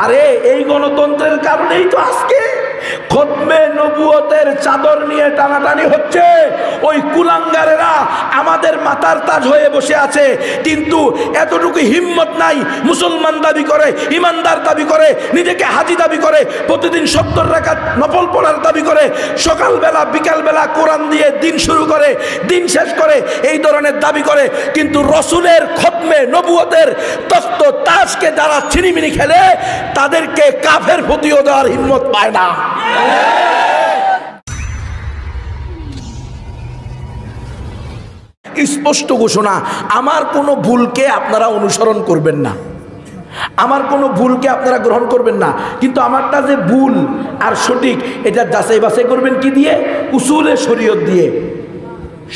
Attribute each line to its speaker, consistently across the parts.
Speaker 1: আরে এই গণতন্ত্রের কারণেই তো আজকে খতমে নবুয়তের চাদর নিয়ে টানাটানি হচ্ছে। ওই কুলাঙ্গারেরা আমাদের মাথার তাজ হয়ে বসে আছে, কিন্তু এতটুকু হিম্মত নাই। মুসলমান দাবি করে, ইমানদার দাবি করে, নিজেকে হাজি দাবি করে, প্রতিদিন 70 রাকাত নফল পড়ার দাবি করে, সকালবেলা বিকালবেলা কোরআন দিয়ে দিন শুরু করে, দিন শেষ করে, এই ধরনের দাবি করে। কিন্তু রসুলের খতমে নবুয়তের তখ্ত তাজকে যারা ছিনিমিনি খেলে, তাদেরকে কাফের ফতিও দেওয়ার হিম্মত পায় না। স্পষ্ট ঘোষণা, আমার কোনো ভুলকে আপনারা অনুসরণ করবেন না, আমার কোনো ভুলকে আপনারা গ্রহণ করবেন না। কিন্তু আমারটা যে ভুল আর সঠিক, এটা যাচাই বাছাই করবেন কি দিয়ে? উসুলে শরীয়ত দিয়ে।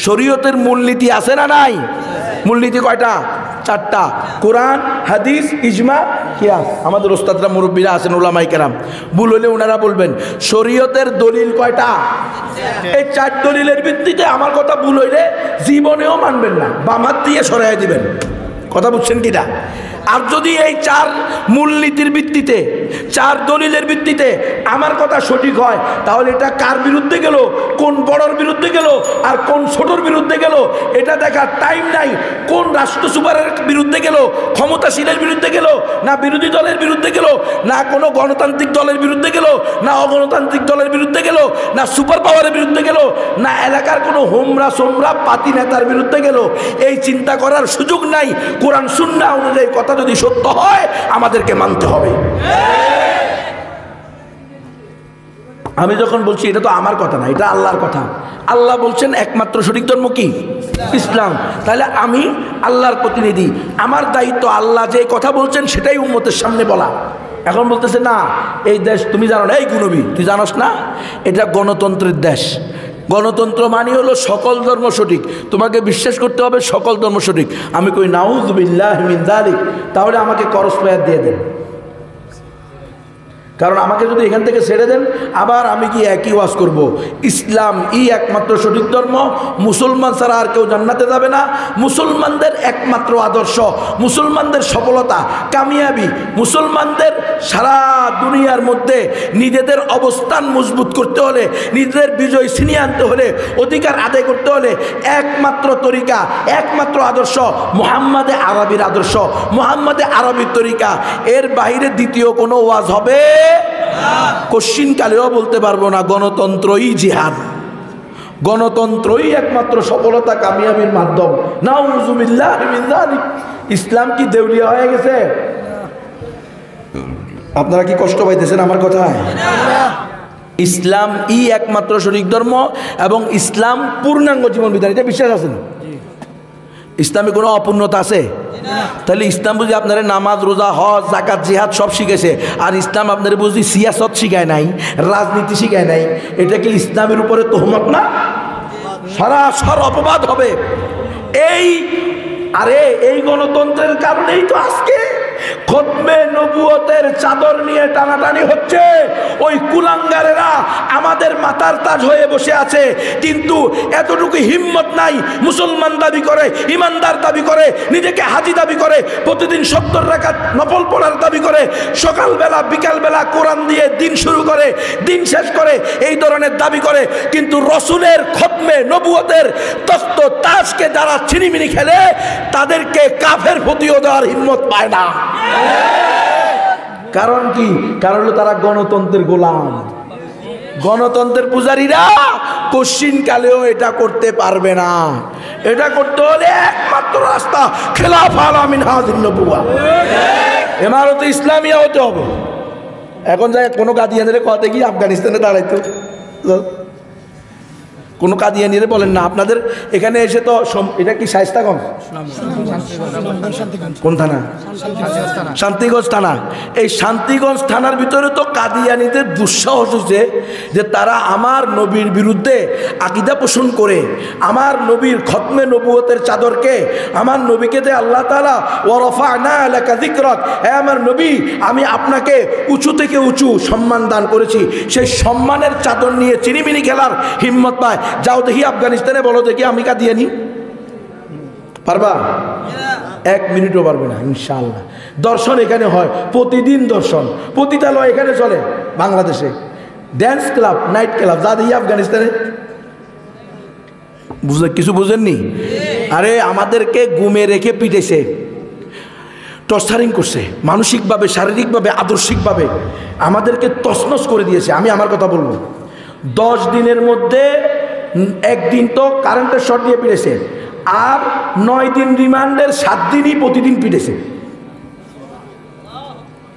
Speaker 1: শরীয়তের মূলনীতি আছে না নাই? মূলনীতি কয়টা? 4টা। কোরআন, হাদিস, ইজমা, কিয়াস। আমাদের ওস্তাদরা মুরব্বীরা আছেন, উলামায়ে কেরাম, ভুল হলে ওনারা বলবেন। শরীয়তের দলিল কয়টা? এই 4 দলিলের ভিত্তিতে আমার কথা ভুল হইলে জীবনেও মানবেন না, বাম হাত দিয়ে সরাই দিবেন। কথা বুঝছেন কিনা? আর যদি এই 4 মূলনীতির ভিত্তিতে, 4 দলিলের ভিত্তিতে আমার কথা সঠিক হয়, তাহলে এটা কার বিরুদ্ধে গেল, কোন বড়র বিরুদ্ধে গেল আর কোন ছোটর বিরুদ্ধে গেল, এটা দেখার টাইম নাই। কোন রাষ্ট্র সুপারের বিরুদ্ধে গেল, ক্ষমতাশীলের বিরুদ্ধে গেল, না বিরোধী দলের বিরুদ্ধে গেল, না কোনো গণতান্ত্রিক দলের বিরুদ্ধে গেল, না অগণতান্ত্রিক দলের বিরুদ্ধে গেল, না সুপার পাওয়ারের বিরুদ্ধে গেল, না এলাকার কোনো হোমরা সোমরা পাতি নেতার বিরুদ্ধে গেল। এই চিন্তা করার সুযোগ নাই। কোরআন সুন্নাহ অনুযায়ী কথা যদি সত্য হয়, আমাদেরকে মানতে হবে। আমি যখন বলছি এটা তো আমার কথা না, এটা আল্লাহর কথা। আল্লাহ বলছেন একমাত্র সঠিক ধর্ম কি? ইসলাম। তাহলে আমি আল্লাহর প্রতিনিধি, আমার দায়িত্ব আল্লাহ যে কথা বলছেন সেটাই উম্মতের সামনে বলা। এখন বলতেছে না, এই দেশ তুমি জানো না, এই গুনবি তুই জানোস না, এটা গণতন্ত্রের দেশ। গণতন্ত্র মানে হলো সকল ধর্ম সঠিক, তোমাকে বিশ্বাস করতে হবে সকল ধর্ম সঠিক। আমি কই নাউযুবিল্লাহি মিন যালিক, তাহলে আমাকে করস ফায়ার দিয়ে দেন। কারণ আমাকে যদি এখান থেকে ছেড়ে দেন, আবার আমি কি একই ওয়াজ করব? ইসলাম একমাত্র সঠিক ধর্ম, মুসলমান ছাড়া আর কেউ জান্নাতে যাবে না। মুসলমানদের একমাত্র আদর্শ, মুসলমানদের সফলতা, কামিয়াবি, মুসলমানদের সারা দুনিয়ার মধ্যে নিজেদের অবস্থান মজবুত করতে হলে, নিজেদের বিজয় ছিনিয়ে আনতে হলে, অধিকার আদায় করতে হলে একমাত্র তরিকা, একমাত্র আদর্শ মুহাম্মাদে আরবির আদর্শ, মুহাম্মাদে আরবির তরিকা। এর বাইরে দ্বিতীয় কোনো ওয়াজ হবে কোশ্চিন কালেও বলতে পারবো না। গণতন্ত্রই জিহাদ, গণতন্ত্রই একমাত্র সফলতা কামিয়াবির মাধ্যম। নাউযুবিল্লাহি মিন যালিক। ইসলাম কি দেউলিয়া হয়ে গেছে? আপনারা কি কষ্ট পাইতেছেন আমার কথায়? ইসলাম একমাত্র সঠিক ধর্ম এবং ইসলাম পূর্ণাঙ্গ জীবন বিধান। এটা বিশ্বাস আছে না? ইসলামে কোনো অপূর্ণতা আছে? তাহলে ইসলাম বুঝি আপনারা নামাজ, রোজা, হজ, যাকাত, জিহাদ সব শিখেছে, আর ইসলাম আপনারা বুঝি সিয়াসত শিখায় নাই, রাজনীতি শিখায় নাই। এটা কি ইসলামের উপরে তোহমত না? সরাসর অপবাদ হবে। এই গণতন্ত্রের কারণেই তো আজকে খতমে নবুয়তের চাদর নিয়ে টানাটানি হচ্ছে। ওই কুলাঙ্গারেরা আমাদের মাথার তাজ হয়ে বসে আছে, কিন্তু এতটুকু হিম্মত নাই। মুসলমান দাবি করে, ইমানদার দাবি করে, নিজেকে হাজি দাবি করে, প্রতিদিন 70 রাকাত নফল পড়ার দাবি করে, সকালবেলা বিকালবেলা কোরআন দিয়ে দিন শুরু করে, দিন শেষ করে, এই ধরনের দাবি করে। কিন্তু রসুলের খতমে নবুয়তের তখ্ত তাজকে যারা ছিনিমিনি খেলে, তাদেরকে কাফের ফতিও দেওয়ার হিম্মত পায় না। কারণ কি? কারণ হলো তারা গণতন্ত্রের গোলাম। গণতন্ত্রের পূজারীরা কোশ্চিন কালেও এটা করতে পারবে না। এটা করতে হলে একমাত্র রাস্তা খেলাফা আলা মিনহাজিন নবুওয়া, ইমারতে ইসলামিয়া হতে হবে। এখন যায় কোনো কাদিয়ানিরে কথা কি আফগানিস্তানে দাঁড়াইতো, কোনো কাদিয়ানিরে বলেন না আপনাদের এখানে এসে তো এটা কি শায়েস্তাগঞ্জ, কোন থানা? শান্তিগঞ্জ থানা। এই শান্তিগঞ্জ থানার ভিতরে তো কাদিয়ানিদের দুঃসাহস হয়েছে যে তারা আমার নবীর বিরুদ্ধে আকীদা পোষণ করে, আমার নবীর খতমে নবুয়তের চাদরকে, আমার নবীকে দে আল্লাহ তাআলা ওয়া রাফা'না লাকা যিকরাক, হে আমার নবী আমি আপনাকে উঁচু থেকে উঁচু সম্মান দান করেছি, সেই সম্মানের চাদর নিয়ে চিনিমিনি খেলার হিম্মত পায়। যাও দেখি আফগানিস্তানে, বলো দেখি আমি কাদিয়ানি, পারবা? 1 মিনিটও পারবে না ইনশাআল্লাহ। দর্শন এখানে হয় প্রতিদিন, দর্শন পতিতালয় এখানে চলে বাংলাদেশে, ড্যান্স ক্লাব, নাইট ক্লাব যা দেখি আফগানিস্তানে। কিছু বুঝেননি? আরে আমাদেরকে গুমে রেখে পিটেছে, টর্চারিং করছে, মানসিকভাবে, শারীরিকভাবে, আদর্শিকভাবে আমাদেরকে তছনছ করে দিয়েছে। আমি আমার কথা বলবো, 10 দিনের মধ্যে একদিন তো কারেন্টের শর্ট দিয়ে পিটেছে, আর 9 দিন রিমান্ডের, 7 দিনই প্রতিদিন পিটেছে।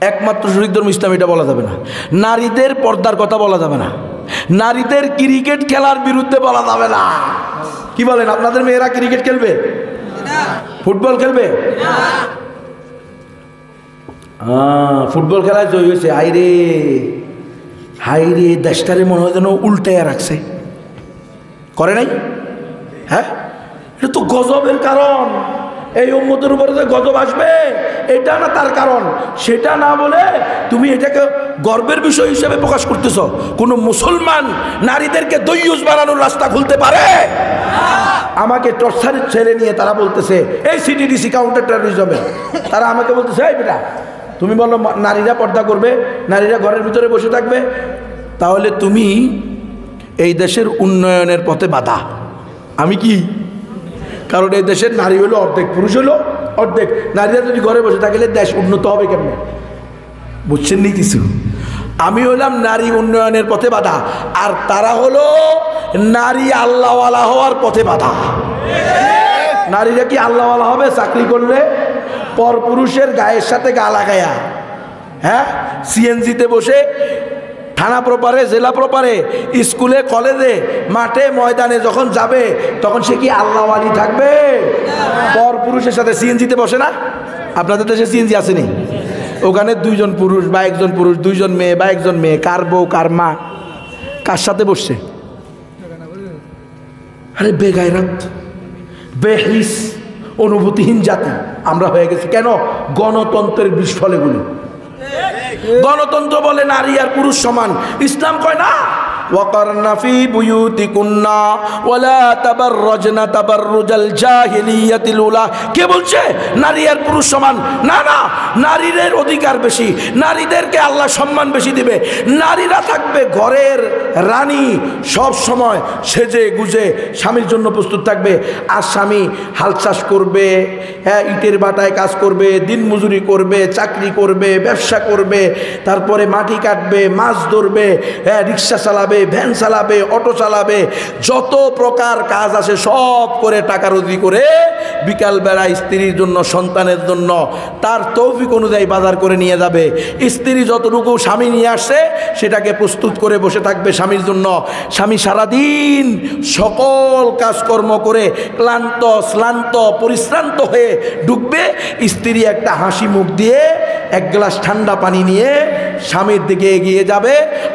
Speaker 1: একমাত্র শরীক ধর্ম ইসলাম এটা বলা যাবে না। নারীদের পর্দার কথা বলা যাবে না, নারীদের ক্রিকেট খেলার বিরুদ্ধে বলা যাবে না। কি বলেন, আপনাদের মেয়েরা ক্রিকেট খেলবে? ফুটবল খেলবে? ফুটবল খেলায় জয় হয়েছে, হাইরে হাইরে, দেশটারে মনে হয় যেন উল্টাইয়া রাখছে, করে নাই? হ্যাঁ, এটা তো গজবের কারণ। এই উম্মতের উপরে যে গজব আসবে এটা না তার কারণ, সেটা না বলে তুমি এটাকে গর্বের বিষয় হিসেবে প্রকাশ করতেছ। কোনো মুসলমান নারীদেরকে দইয়ুস বানানোর রাস্তা খুলতে পারে? আমাকে টর্চারের ছেলে নিয়ে তারা বলতেছে এই সিটিডিসি কাউন্টার টেরোরিজমে, তারা আমাকে বলতেছে এই বেটা তুমি বলো নারীরা পর্দা করবে, নারীরা ঘরের ভিতরে বসে থাকবে, তাহলে তুমি এই দেশের উন্নয়নের পথে বাধা। আমি কি, কারণ এই দেশের নারী হলো অর্ধেক, পুরুষ হলো অর্ধেক। নারীরা যদি ঘরে বসে থাকলে দেশ উন্নত হবে কেমন? বুঝছেন নি কিছু? আমি হলাম নারী উন্নয়নের পথে বাধা, আর তারা হলো নারী আল্লাহওয়ালা হওয়ার পথে বাধা। নারীরা কি আল্লাহওয়ালা হবে চাকরি করলে? পর পুরুষের গায়ের সাথে গা লাগায়া, হ্যাঁ, সিএনজিতে বসে থানা প্রপারে, জেলা প্রপারে, স্কুলে, কলেজে, মাঠে, ময়দানে যখন যাবে তখন সে কি আল্লাহওয়ালি থাকবে? পর পুরুষের সাথে সিএনজিতে বসে না? আপনাদের দেশে সিএনজি আসেনি? ওখানে 2 জন পুরুষ বা 1 জন পুরুষ, 2 জন মেয়ে বা 1 জন মেয়ে, কার বউ কার মা কার সাথে বসছে? আরে বেগায়রাত, বেহিস, অনুভূতিহীন জাতি আমরা হয়ে গেছি। কেন? গণতন্ত্রের বিস্ফলে গুলি। গণতন্ত্র বলে নারী আর পুরুষ সমান, ইসলাম কয় না ওয়াকারনা ফি বুয়ুতিকুন্না ওয়ালা তাবাররাজনা তাবাররুজাল জাহিলিয়াতিল উলা। কে বলছে নারী আর পুরুষ সমান? না না, নারীদের অধিকার বেশি, নারীদেরকে আল্লাহ সম্মান বেশি দিবে। নারীরা থাকবে ঘরের রানী, সব সময় সেজে গুজে স্বামীর জন্য প্রস্তুত থাকবে, আর স্বামী হাল চাষ করবে, হ্যাঁ, ইটের বাটায় কাজ করবে, দিন মজুরি করবে, চাকরি করবে, ব্যবসা করবে, তারপরে মাটি কাটবে, মাছ ধরবে, হ্যাঁ, রিক্সা চালাবে, ভ্যান চালাবে, অটো চালাবে, যত প্রকার কাজ আছে সব করে টাকা রুজি করে বিকালবেলা স্ত্রীর জন্য, সন্তানের জন্য তার তৌফিক অনুযায়ী বাজার করে নিয়ে যাবে। স্ত্রী যতটুকু স্বামী নিয়ে আসছে সেটাকে প্রস্তুত করে বসে থাকবে স্বামীর জন্য। স্বামী সারাদিন সকল কাজকর্ম করে ক্লান্ত শ্লান্ত পরিশ্রান্ত হয়ে ঢুকবে, স্ত্রী একটা হাসি মুখ দিয়ে 1 গ্লাস ঠান্ডা পানি নিয়ে স্বামীর দিকে এগিয়ে যাবে,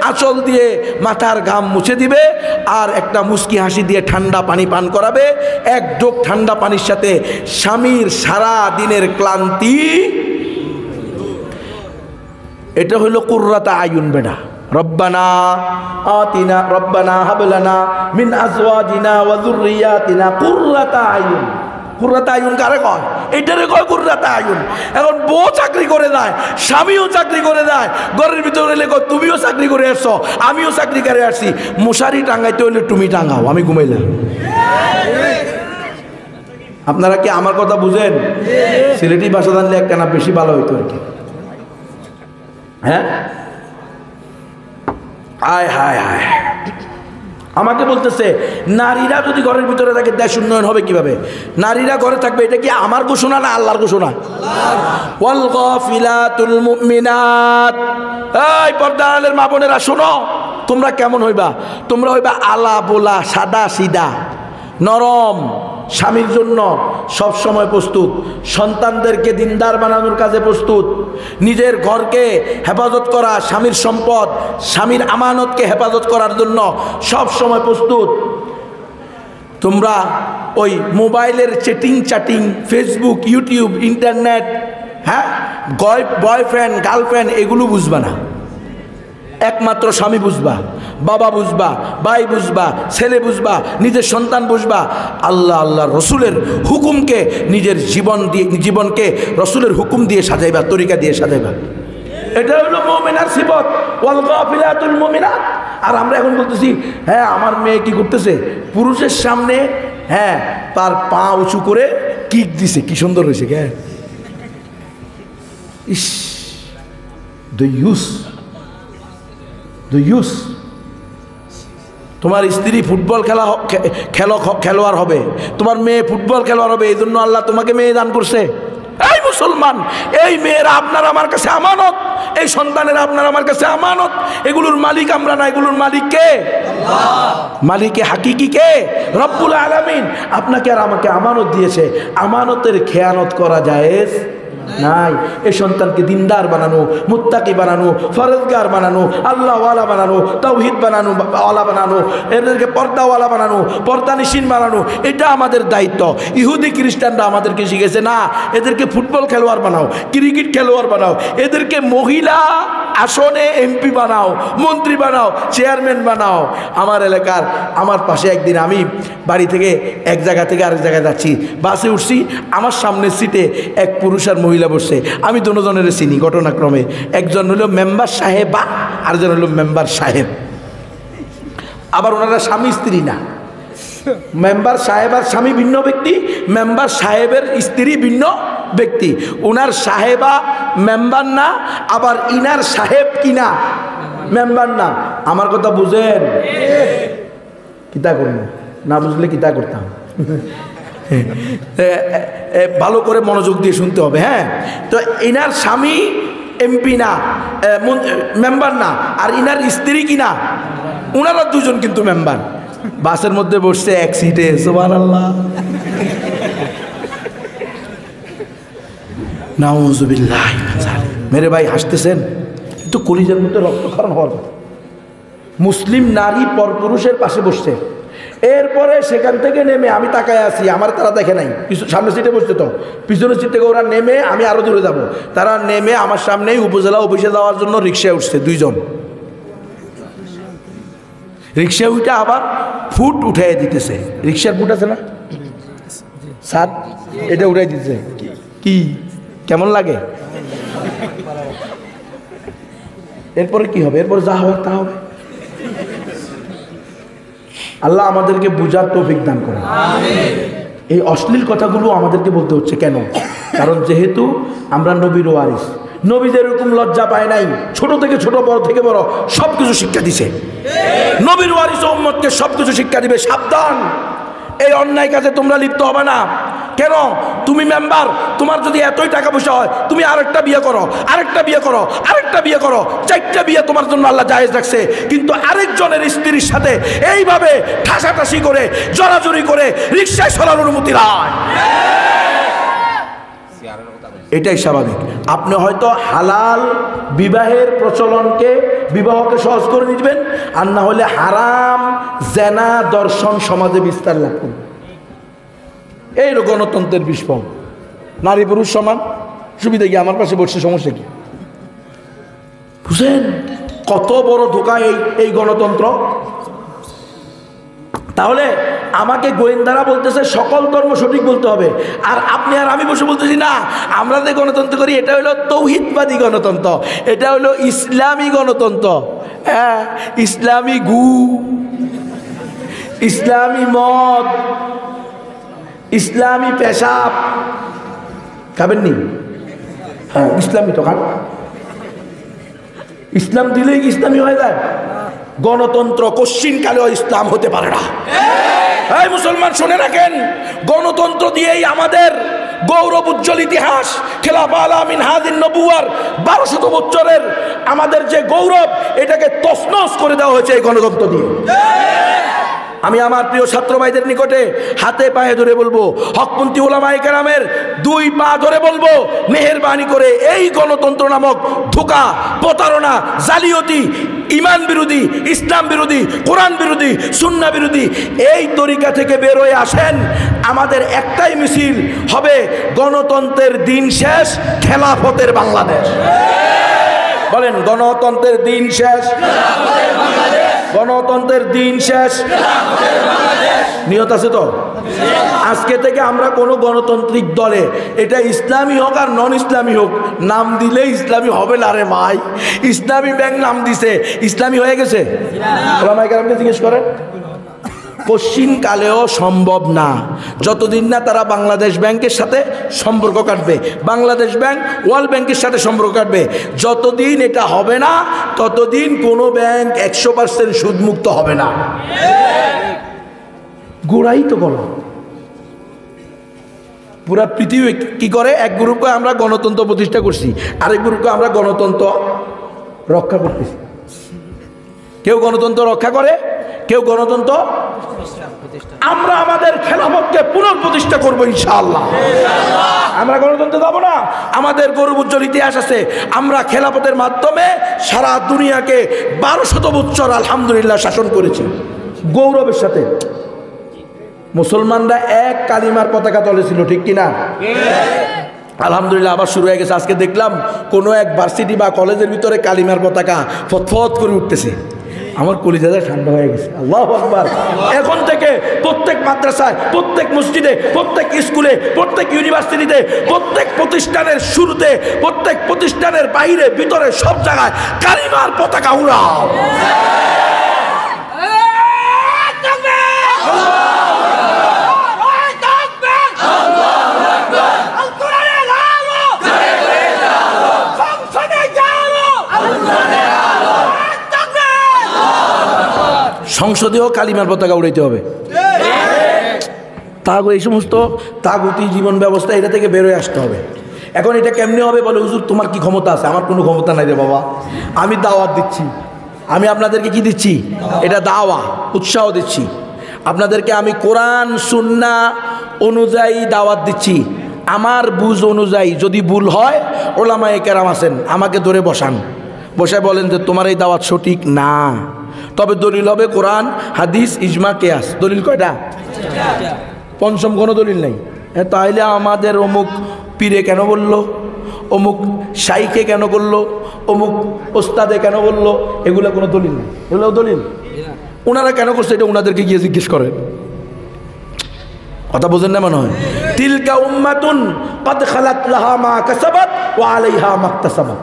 Speaker 1: আঁচল দিয়ে মাথার ঘাম মুছে দিবে, আর একটা মুস্কি হাসি দিয়ে ঠান্ডা পানি পান করাবে। 1 ঢোক ঠান্ডা পানির সাথে স্বামীর সারা দিনের ক্লান্তি, এটা হলো কুররাতা আয়ুন। বেটা রব্বানা আতিনা রব্বানা হাবলানা মিন আজওয়াজিনা ওয়া যুররিয়াতিনা কুররাতা আয়ুন। কুররাতা আয়ুন কারে কয়? এটারে কয় কুররাতা আয়ুন। এখন বউ চাকরি করে যায়, স্বামীও চাকরি করে যায়, ঘরের ভিতরে এলে কয় তুমিও চাকরি করে আসছো, আমিও চাকরি করে আসছি, মশারি টাঙ্গাইতে হইলে তুমি টাঙ্গাও, আমি ঘুমাইলাম। আপনারা কি আমার কথা বুঝেন? সিলেটি ভাষা জানলে একখানা বেশি ভালো হইতো আর কি। হ্যাঁ, আয় হায় হায়, আমাকে বলতেছে নারীরা যদি ঘরের ভিতরে থাকে দেশ উন্নয়ন হবে কিভাবে? নারীরা ঘরে থাকবে, এটা কি আমার ঘোষণা না আল্লাহর ঘোষণা? ওয়াল গাফিলাতুল মুমিনাত, এই পর্দার আড়ালের মা বোনেরা শোনো, তোমরা কেমন হইবা? তোমরা হইবা আলা বোলা, সাদা সিধা, নরম, স্বামীর জন্য সব সময় প্রস্তুত, সন্তানদেরকে দিনদার বানানোর কাজে প্রস্তুত, নিজের ঘরকে হেফাজত করা, স্বামীর সম্পদ, স্বামীর আমানতকে হেফাজত করার জন্য সব সময় প্রস্তুত। তোমরা ওই মোবাইলের চ্যাটিং, ফেসবুক, ইউটিউব, ইন্টারনেট, হ্যাঁ, বয়ফ্রেন্ড গার্লফ্রেন্ড এগুলো বুঝবা না। একমাত্র স্বামী বুঝবা, বাবা বুঝবা, ভাই বুঝবা, ছেলে বুঝবা, নিজের সন্তান বুঝবা। আল্লাহ আল্লাহ রসুলের হুকুমকে নিজের জীবনকে রসুলের হুকুম দিয়ে সাজাইবা, তরিকা দিয়ে সাজাইবা। এটা হলো মুমিনার সিফত, ওয়াল গাফিলাতুল মুমিনাত। আর আমরা এখন বলতেছি হ্যাঁ আমার মেয়ে কি করতেছে, পুরুষের সামনে হ্যাঁ তার পা উঁচু করে কিক দিছে, কি সুন্দর হয়েছে। হ্যাঁ ইস, দ্য ইউস। তোমার স্ত্রী ফুটবল খেলোয়াড় হবে, তোমার মেয়ে ফুটবল খেলোয়াড় হবে, এই জন্য আল্লাহ তোমাকে মেয়ে দান করছে। এই মুসলমান, এই মেয়েরা আপনার আমার কাছে আমানত, এই সন্তানেরা আপনার আমার কাছে আমানত। এগুলোর মালিক আমরা না, এগুলোর মালিক কে? মালিকে হাকিকি কে? রব্বুল আলামিন। আপনাকে আর আমাকে আমানত দিয়েছে, আমানতের খেয়ানত করা জায়েজ নাই। এই সন্তানকে দিনদার বানানো, মুত্তাকি বানানো, ফরজগার বানানো, আল্লাহওয়ালা বানানো, তাওহীদ বানানো ওয়ালা বানানো, এদেরকে পর্দাওয়ালা বানানো, পর্দানিশীন বানানো, এটা আমাদের দায়িত্ব। ইহুদি খ্রিস্টানরা আমাদেরকে শিখেছে না, এদেরকে ফুটবল খেলোয়াড় বানাও, ক্রিকেট খেলোয়াড় বানাও, এদেরকে মহিলা আসনে এমপি বানাও, মন্ত্রী বানাও, চেয়ারম্যান বানাও। আমার এলাকার আমার পাশে একদিন আমি বাড়ি থেকে এক জায়গা থেকে আরেক জায়গায় যাচ্ছি, বাসে উঠছি, আমার সামনের সিটে এক পুরুষ আর মহিলা বসছে। আমি দুজনের চিনি ঘটনাক্রমে, একজন হলো মেম্বার সাহেবা, আরেকজন হলো মেম্বার সাহেব। আবার ওনারা স্বামী স্ত্রী না, মেম্বার সাহেব আর স্বামী ভিন্ন ব্যক্তি, মেম্বার সাহেবের স্ত্রী ভিন্ন ব্যক্তি। উনার সাহেবা মেম্বার না, আবার ইনার সাহেব কিনা মেম্বার না। আমার কথা বুঝেন? কিতা করুন না, বুঝলে কিতা করতাম। ভালো করে মনোযোগ দিয়ে শুনতে হবে। হ্যাঁ, তো ইনার স্বামী এমপি না, মেম্বার না, আর ইনার স্ত্রী কিনা, উনারা দুজন কিন্তু মেম্বার। বাসের মধ্যে বসছে এক সিটে, সুবহানাল্লাহ, নাউযুবিল্লাহ। মেরে ভাই হাসতেছেন, কিন্তু কলিজার মধ্যে রক্তক্ষরণ হওয়ার কথা। মুসলিম নারী পরপুরুষের পাশে বসছে, এরপরে সেখান থেকে নেমে আমি তাকায় আছি, আমার তারা দেখে নাই, সামনে সিটে বসছে, তো পিছনের সিট থেকে ওরা নেমে, আমি আরো দূরে যাব, তারা নেমে আমার সামনেই উপজেলা অফিসে যাওয়ার জন্য রিক্সায় উঠছে দুইজন। রিক্সা উঠে আবার ফুট উঠাই দিতেছে, রিক্সার ফুট আছে না সাত, এটা উঠাই দিতেছে। কি কেমন লাগে? এরপরে কি হবে? এরপরে যা হবে তা হবে। আল্লাহ আমাদেরকে বুঝার তৌফিক দান করে। এই অশ্লীল কথাগুলো আমাদেরকে বলতে হচ্ছে কেন? কারণ যেহেতু আমরা নবীর ওয়ারিস, নবী যেরকম লজ্জা পায় নাই, ছোট থেকে ছোট, বড় থেকে বড় সবকিছু শিক্ষা দিছে। নবীর ওয়ারিস উম্মতকে সবকিছু শিক্ষা দিবে। সাবধান, এই অন্যায় কাজে তোমরা লিপ্ত হবে না। কেন? তুমি মেম্বার, তোমার যদি এতই টাকা পয়সা হয়, তুমি আরেকটা বিয়ে করো, আরেকটা বিয়ে করো, আরেকটা বিয়ে করো, 4টা বিয়ে তোমার জন্য আল্লাহ জায়েজ রাখছে। কিন্তু আরেকজনের স্ত্রীর সাথে এইভাবে ঠাসাঠাসি করে, জড়াজড়ি করে রিকশায় চলার অনুমতি নাই। এটাই স্বাভাবিক। আপনি হয়তো হালাল বিবাহের প্রচলনকে, বিবাহকে সহজ করে দিবেন, আর না হলে হারাম জেনা দর্শন সমাজে বিস্তার লাভ করবে। এই গণতন্ত্রের বিস্ফোরণ, নারী পুরুষ সমান, সুবিধা কি? আমার পাশে বসছে, সমস্যা কি? বুঝেন কত বড় ধোঁকা এই গণতন্ত্র। তাহলে আমাকে গোয়েন্দারা বলতেছে সকল ধর্ম সঠিক বলতে হবে, আর আপনি আর আমি বসে বলতেছি না, আমরা যে গণতন্ত্র করি এটা হলো তৌহিদবাদী গণতন্ত্র, এটা হলো ইসলামী গণতন্ত্র। হ্যাঁ, ইসলামী গু, ইসলামী মদ, ইসলামী পেশাব খাবেননি? হ্যাঁ, ইসলামী তো খান। ইসলাম দিলেই ইসলামী হয়ে যায়? গণতন্ত্র কশ্চিনকালেও ইসলাম হতে পারে না। এই মুসলমান শুনে রাখেন, গণতন্ত্র দিয়েই আমাদের গৌরব উজ্জ্বল ইতিহাস, খেলাফা আলা মিনহাজিন নবুয়ার 1200 বছরের আমাদের যে গৌরব, এটাকে তছনছ করে দেওয়া হয়েছে এই গণতন্ত্র দিয়ে। আমি আমার প্রিয় ছাত্র ভাইদের নিকটে হাতে পায়ে ধরে বলবো, হকপন্থী ওলামায়ে কেরামের 2 পা ধরে বলবো, মেহেরবানি করে এই গণতন্ত্র নামক ধোঁকা, প্রতারণা, জালিয়াতি, ইমান বিরোধী, ইসলাম বিরোধী, কোরআন বিরোধী, সুন্নাহ বিরোধী এই তরিকা থেকে বের হয়ে আসেন। আমাদের একটাই মিছিল হবে, গণতন্ত্রের দিন শেষ, খেলাফতের বাংলাদেশ। বলেন গণতন্ত্রের দিন শেষ, গণতন্ত্রের দিন শেষ। নিয়ত আছে তো? আজকে থেকে আমরা কোনো গণতান্ত্রিক দলে, এটা ইসলামী হোক আর নন ইসলামী হোক, নাম দিলে ইসলামী হবে না রে ভাই। ইসলামী ব্যাংক নাম দিছে, ইসলামী হয়ে গেছে? ওলামায়ে কেরামকে জিজ্ঞেস করেন। কশিনকালেও সম্ভব না, যতদিন না তারা বাংলাদেশ ব্যাংকের সাথে সম্পর্ক কাটবে, বাংলাদেশ ব্যাংক ওয়ার্ল্ড ব্যাংকের সাথে সম্পর্ক কাটবে, যতদিন এটা হবে না ততদিন কোনো ব্যাংক 100% সুদমুক্ত হবে না। গোড়াই তো বলো, পুরা পৃথিবী কি করে? এক গ্রুপকে আমরা গণতন্ত্র প্রতিষ্ঠা করছি, আরেক গ্রুপকে আমরা গণতন্ত্র রক্ষা করতেছি। কেউ গণতন্ত্র রক্ষা করে, কেউ গণতন্ত্র। আমরা আমাদের খেলাফতকে পুনঃপ্রতিষ্ঠা করবো ইনশাআল্লাহ। আমরা গণতন্ত্রে যাব না, আমাদের গৌরব উজ্জ্বল ইতিহাস আছে। আমরা খেলাফতের মাধ্যমে সারা দুনিয়াকে 1200 বছর আলহামদুলিল্লাহ শাসন করেছি গৌরবের সাথে। মুসলমানরা এক কালিমার পতাকা তলে ছিল, ঠিক কিনা? আলহামদুলিল্লাহ আবার শুরু হয়ে গেছে। আজকে দেখলাম কোনো এক ভার্সিটি বা কলেজের ভিতরে কালিমার পতাকা ফতফত করে উঠতেছে। আমার কলিজাটা ঠান্ডা হয়ে গেছে। আল্লাহু আকবার। এখন থেকে প্রত্যেক মাদ্রাসায়, প্রত্যেক মসজিদে, প্রত্যেক স্কুলে, প্রত্যেক ইউনিভার্সিটিতে, প্রত্যেক প্রতিষ্ঠানের শুরুতে, প্রত্যেক প্রতিষ্ঠানের বাইরে ভিতরে সব জায়গায় কালিমার পতাকা উড়াও। সংসদেও কালিমার পতাকা উড়াইতে হবে। এই সমস্ত তাগুতি জীবন ব্যবস্থা, এটা থেকে বেরোয় আসতে হবে। এখন এটা কেমনে হবে? বলে হুজুর তোমার কি ক্ষমতা আছে? আমার কোনো ক্ষমতা নাই রে বাবা, আমি দাওয়াত দিচ্ছি। আমি আপনাদেরকে কি দিচ্ছি? এটা দাওয়া, উৎসাহ দিচ্ছি আপনাদেরকে। আমি কোরআন সুন্নাহ অনুযায়ী দাওয়াত দিচ্ছি। আমার বুঝ অনুযায়ী যদি ভুল হয়, ওলামায়ে কেরাম আছেন, আমাকে ধরে বসান, বসে বলেন যে তোমার এই দাওয়াত সঠিক না। তবে দলিল হবে কোরআন, হাদিস, ইজমা, কিয়াস। দলিল কয়টা? পঞ্চম কোনো দলিল নেই। তাইলে আমাদের অমুক পীরে কেন বললো, অমুক শাইখে কেন করলো, অমুক ওস্তাদে কেন বললো, এগুলো কোনো দলিল নেই। এগুলো দলিল ওনারা কেন করছে এটা ওনাদেরকে গিয়ে জিজ্ঞেস করেন। কথা বোঝেন না মনে হয়? তিলকা উম্মাতুন কাদ খালাত লাহা মা কাসাবাত ওয়া আলাইহা মাকতাসাবাত।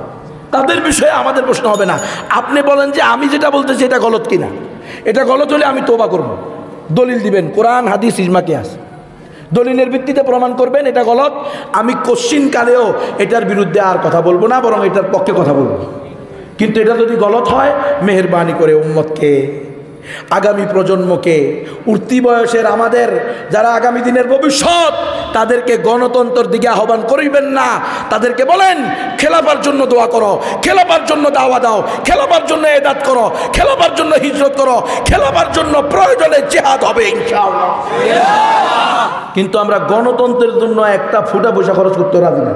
Speaker 1: তাদের বিষয়ে আমাদের প্রশ্ন হবে না। আপনি বলেন যে আমি যেটা বলতেছি এটা গলত কিনা, এটা গলত হলে আমি তওবা করব। দলিল দিবেন, কোরআন, হাদিস, ইজমা, কিয়াস। দলিলের ভিত্তিতে প্রমাণ করবেন এটা গলত। আমি কোশ্চিন কালেও এটার বিরুদ্ধে আর কথা বলবো না, বরং এটার পক্ষে কথা বলবো। কিন্তু এটা যদি গলত হয়, মেহেরবানি করে উম্মতকে, আগামী প্রজন্মকে, উঠতি বয়সের আমাদের যারা আগামী দিনের ভবিষ্যৎ, তাদেরকে গণতন্ত্রের দিকে আহ্বান করিবেন না। তাদেরকে বলেন খেলাফার জন্য দোয়া করো, খেলাফার জন্য দাওয়া দাও, খেলাফার জন্য ইবাদত করো, খেলাফার জন্য হিজরত করো, খেলাফার জন্য প্রয়োজনে জিহাদ হবে ইনশাআল্লাহ। কিন্তু আমরা গণতন্ত্রের জন্য একটা ফুটা পয়সা খরচ করতে রাজি না।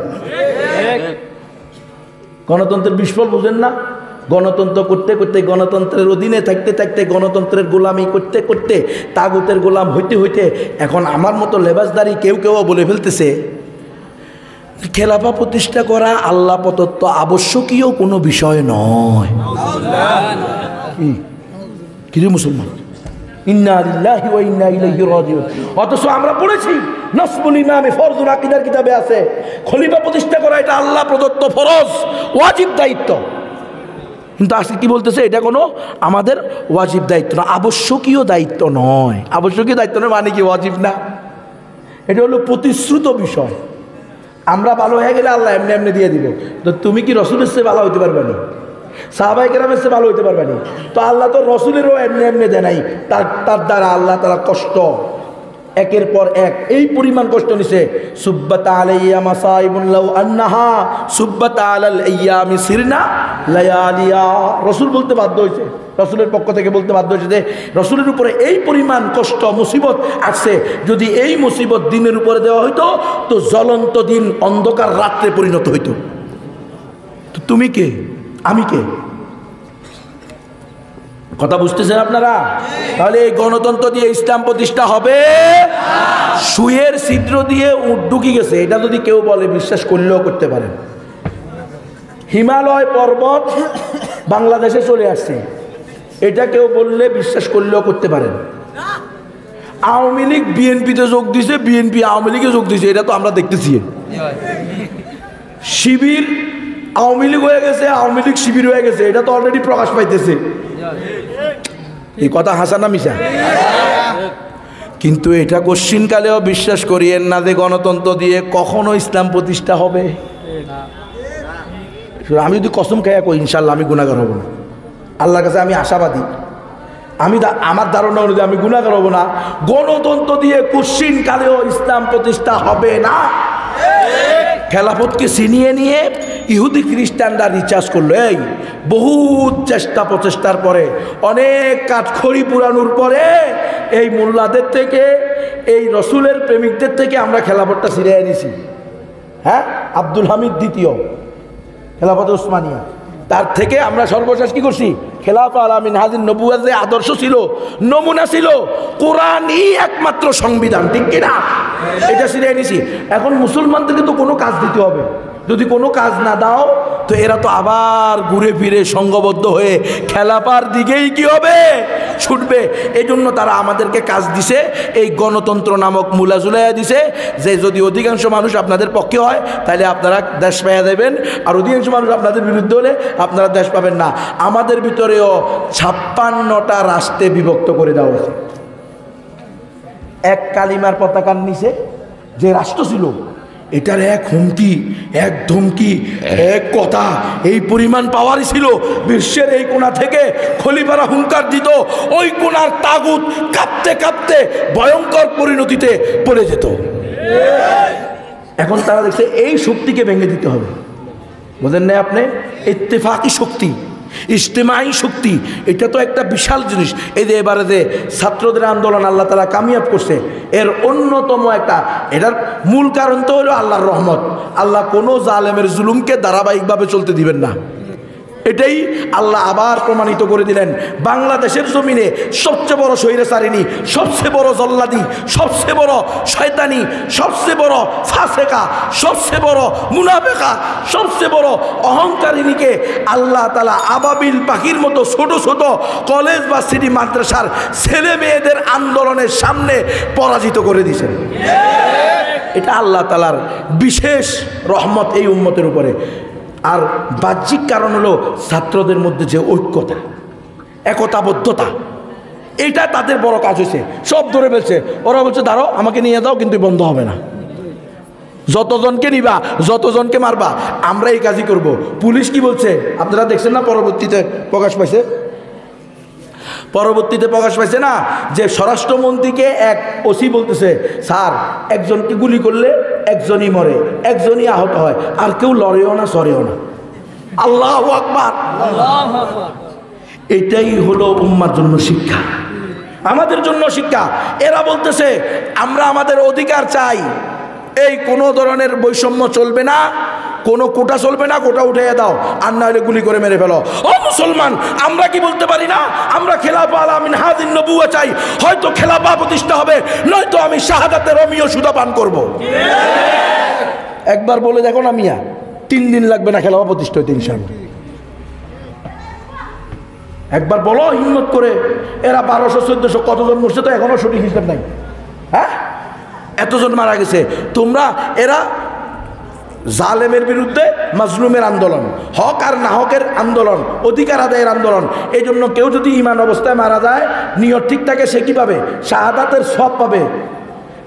Speaker 1: গণতন্ত্রের বিস্ফল বুঝেন না? গণতন্ত্র করতে করতে, গণতন্ত্রের অধীনে থাকতে থাকতে, গণতন্ত্রের গোলামি করতে করতে, তাগুতের গোলাম হইতে হইতে এখন আমার মতো লেবাসদারি কেউ কেউ বলে ফেলতেছে খেলাফা প্রতিষ্ঠা করা আল্লাহ প্রদত্ত আবশ্যকীয় কোনো বিষয় নয়। কি রে মুসলমান? ইন্না লিল্লাহি ওয়া ইন্না ইলাইহি রাজিউন। অথচ আমরা পড়েছি নসবুল ইমামে ফরজুল আকীদার কিতাবে আছে, খলিফা প্রতিষ্ঠা করা এটা আল্লাহ প্রদত্ত ফরজ, ওয়াজিব দায়িত্ব। কিন্তু আজকে কি বলতেছে? এটা কোনো আমাদের ওয়াজিব দায়িত্ব না, আবশ্যকীয় দায়িত্ব নয়। আবশ্যকীয় দায়িত্ব নয় মানে কি? ওয়াজিব না, এটা হলো প্রতিশ্রুত বিষয়। আমরা ভালো হয়ে গেলে আল্লাহ এমনি এমনি দিয়ে দিব। তো তুমি কি রসুলের চেয়ে ভালো হইতে পারবে না? সাহাবায়ে কেরামের চেয়ে ভালো হইতে পারবে না? তো আল্লাহ তো রসুলেরও এমনি এমনি দেয় নাই। তার দ্বারা আল্লাহ তাআলা কষ্ট একের পর এক এই পরিমাণ কষ্ট নিছে। সুব্বাত আলাইয়া মাসাইবুন লাউ আন্নাহা সুব্বাত আলাল আইয়ামি সিরনা লায়ালিয়া। রসুল বলতে বাধ্য হয়েছে, রসুলের পক্ষ থেকে বলতে বাধ্য হয়েছে যে রসুলের উপরে এই পরিমাণ কষ্ট মুসিবত আসছে, যদি এই মুসিবত দিনের উপরে দেওয়া হইতো তো জ্বলন্ত দিন অন্ধকার রাত্রে পরিণত হইতো। তো তুমি কে, আমি কে? কথা বুঝতেছেন আপনারা? তাহলে এই গণতন্ত্র দিয়ে ইসলাম প্রতিষ্ঠা হবে? সুয়ের ছিদ্র দিয়ে উট ঢুকে গেছে, এটা যদি কেউ বলে বিশ্বাস করলেও করতে পারেন। হিমালয় পর্বত বাংলাদেশে চলে আসছে, এটা কেউ বললে বিশ্বাস করলেও করতে পারেন। আওয়ামী লীগ বিএনপিতে যোগ দিছে, বিএনপি আওয়ামী লীগে যোগ দিছে, এটা তো আমরা দেখতেছি। শিবির আওয়ামী লীগ হয়ে গেছে, আওয়ামী লীগ শিবির হয়ে গেছে, এটা তো অলরেডি প্রকাশ পাইতেছে। এই কথা হাসা না মিশা? কিন্তু এটা কোশ্চিনকালেও বিশ্বাস করিয়েন না যে গণতন্ত্র দিয়ে কখনো ইসলাম প্রতিষ্ঠা হবে। আমি যদি কসম খাইয়া কই ইনশাল্লাহ আমি গুনাহগার হব না, আল্লাহর কাছে আমি আশাবাদী। আমার ধারণা অনুযায়ী আমি গুনাহগার হব না। গণতন্ত্র দিয়ে কোশ্চিনকালেও ইসলাম প্রতিষ্ঠা হবে না। খেলাফতকে ছিনিয়ে নিয়ে ইহুদি খ্রিস্টানরা রিচার্জ করলো। এই বহুত চেষ্টা প্রচেষ্টার পরে, অনেক কাঠখড়ি পুরানোর পরে এই মোল্লাদের থেকে, এই রসুলের প্রেমিকদের থেকে আমরা খেলাফতটা ছিনিয়ে এনেছি। হ্যাঁ, আব্দুল হামিদ দ্বিতীয় খেলাফত ওসমানিয়া, তার থেকে আমরা সর্বশেষ কি করছি? খেলাফা আলা মিনহাজিন নবুওয়াত যে আদর্শ ছিল, নমুনা ছিল, কোরআনই একমাত্র সংবিধান, ঠিক কিনা? এটা ছিনিয়ে এনেছি। এখন মুসলমানদেরকে তো কোনো কাজ দিতে হবে, যদি কোনো কাজ না দাও তো এরা তো আবার ঘুরে ফিরে সংঘবদ্ধ হয়ে খেলাপার দিকেই কি হবে? ছুটবে। এই জন্য তারা আমাদেরকে কাজ দিছে, এই গণতন্ত্র নামক মূলা ঝুলাইয়া দিছে, যে যদি অধিকাংশ মানুষ আপনাদের পক্ষে হয় তাহলে আপনারা দেশ পাইয়া দেবেন, আর অধিকাংশ মানুষ আপনাদের বিরুদ্ধে হলে আপনারা দেশ পাবেন না। আমাদের ভিতরেও 56টা রাষ্ট্রে বিভক্ত করে দেওয়া হয়েছে। এক কালিমার পতাকার নিচে যে রাষ্ট্র ছিল, এটার এক হুমকি, এক ধমকি, এক কথা, এই পরিমাণ পাওয়ারই ছিল, বিশ্বের এই কোণা থেকে খলিফারা হুঙ্কার দিত, ওই কোণার তাগুত কাঁপতে কাঁপতে ভয়ঙ্কর পরিণতিতে পড়ে যেত। এখন তারা দেখছে এই শক্তিকে ভেঙে দিতে হবে। বোঝেন না আপনি? ইত্তেফাকি শক্তি, ইজতেমাই শক্তি, এটা তো একটা বিশাল জিনিস। এই যে এবারে যে ছাত্রদের আন্দোলন আল্লাহ তাআলা কামিয়াব করছে, এর অন্যতম একটা, এটার মূল কারণ তো হলো আল্লাহর রহমত। আল্লাহ কোনো জালেমের জুলুমকে ধারাবাহিকভাবে চলতে দিবেন না, এটাই আল্লাহ আবার প্রমাণিত করে দিলেন। বাংলাদেশের জমিনে সবচেয়ে বড় স্বৈরাচারিণী, সবচেয়ে বড় জল্লাদি, সবচেয়ে বড় শয়তানি, সবচেয়ে বড় ফাসেকা, সবচেয়ে বড় মুনাফেকা, সবচেয়ে বড় অহংকারিণীকে আল্লাহ তাআলা আবাবিল পাখির মতো ছোট ছোট কলেজ বা সিটি মাদ্রাসার ছেলে মেয়েদের আন্দোলনের সামনে পরাজিত করে দিয়েছেন। এটা আল্লাহ তাআলার বিশেষ রহমত এই উম্মতের উপরে। আর বাহ্যিক কারণ হলো ছাত্রদের মধ্যে যে ঐক্যতা, একতাবদ্ধতা, এটা তাদের বড় কাজ হয়েছে। সব ধরে ফেলছে, ওরা বলছে দাঁড়াও আমাকে নিয়ে যাও, কিন্তু বন্ধ হবে না, যতজনকে নিবা, যতজনকে মারবা, আমরা এই কাজই করব। পুলিশ কি বলছে আপনারা দেখছেন না? পরবর্তীতে প্রকাশ পাইছে না যে স্বরাষ্ট্রমন্ত্রীকে এক ওসি বলতেছে, স্যার একজনকে গুলি করলে একজনই মরে, একজনই আহত হয়, আর কেউ লড়েও না, সরেও না। আল্লাহু আকবার। এটাই হলো উম্মার জন্য শিক্ষা, আমাদের জন্য শিক্ষা। এরা বলতেছে আমরা আমাদের অধিকার চাই, এই কোনো ধরনের বৈষম্য চলবে না, কোনো কোটা চলবে না, কোটা উঠিয়ে দাও, আর না হলে গুলি করে মেরে ফেলো। ও মুসলমান, আমরা কি বলতে পারি না? আমরা খেলাফা আলা মিনহাজিন নবুওয়া চাই। হয়তো খেলাফা প্রতিষ্ঠা হবে, নয়তো আমি শাহাদাতে রমিও সুদা পান করবো। একবার বলে দেখো না মিয়া, 3 দিন লাগবে না খেলাফা প্রতিষ্ঠা হইতে ইনশাআল্লাহ। একবার বলো হিম্মত করে। এরা 1200-1400 কতজন মরছে তো এখনো সঠিক হিসাব নাই। হ্যাঁ, এতজন মারা গেছে। তোমরা এরা জালেমের বিরুদ্ধে মাজলুমের আন্দোলন, হক আর না হকের আন্দোলন, অধিকার আদায়ের আন্দোলন। এই জন্য কেউ যদি ঈমান অবস্থায় মারা যায়, নিয়ত ঠিক থাকে, সে কি পাবে? শাহাদাতের সওয়াব পাবে।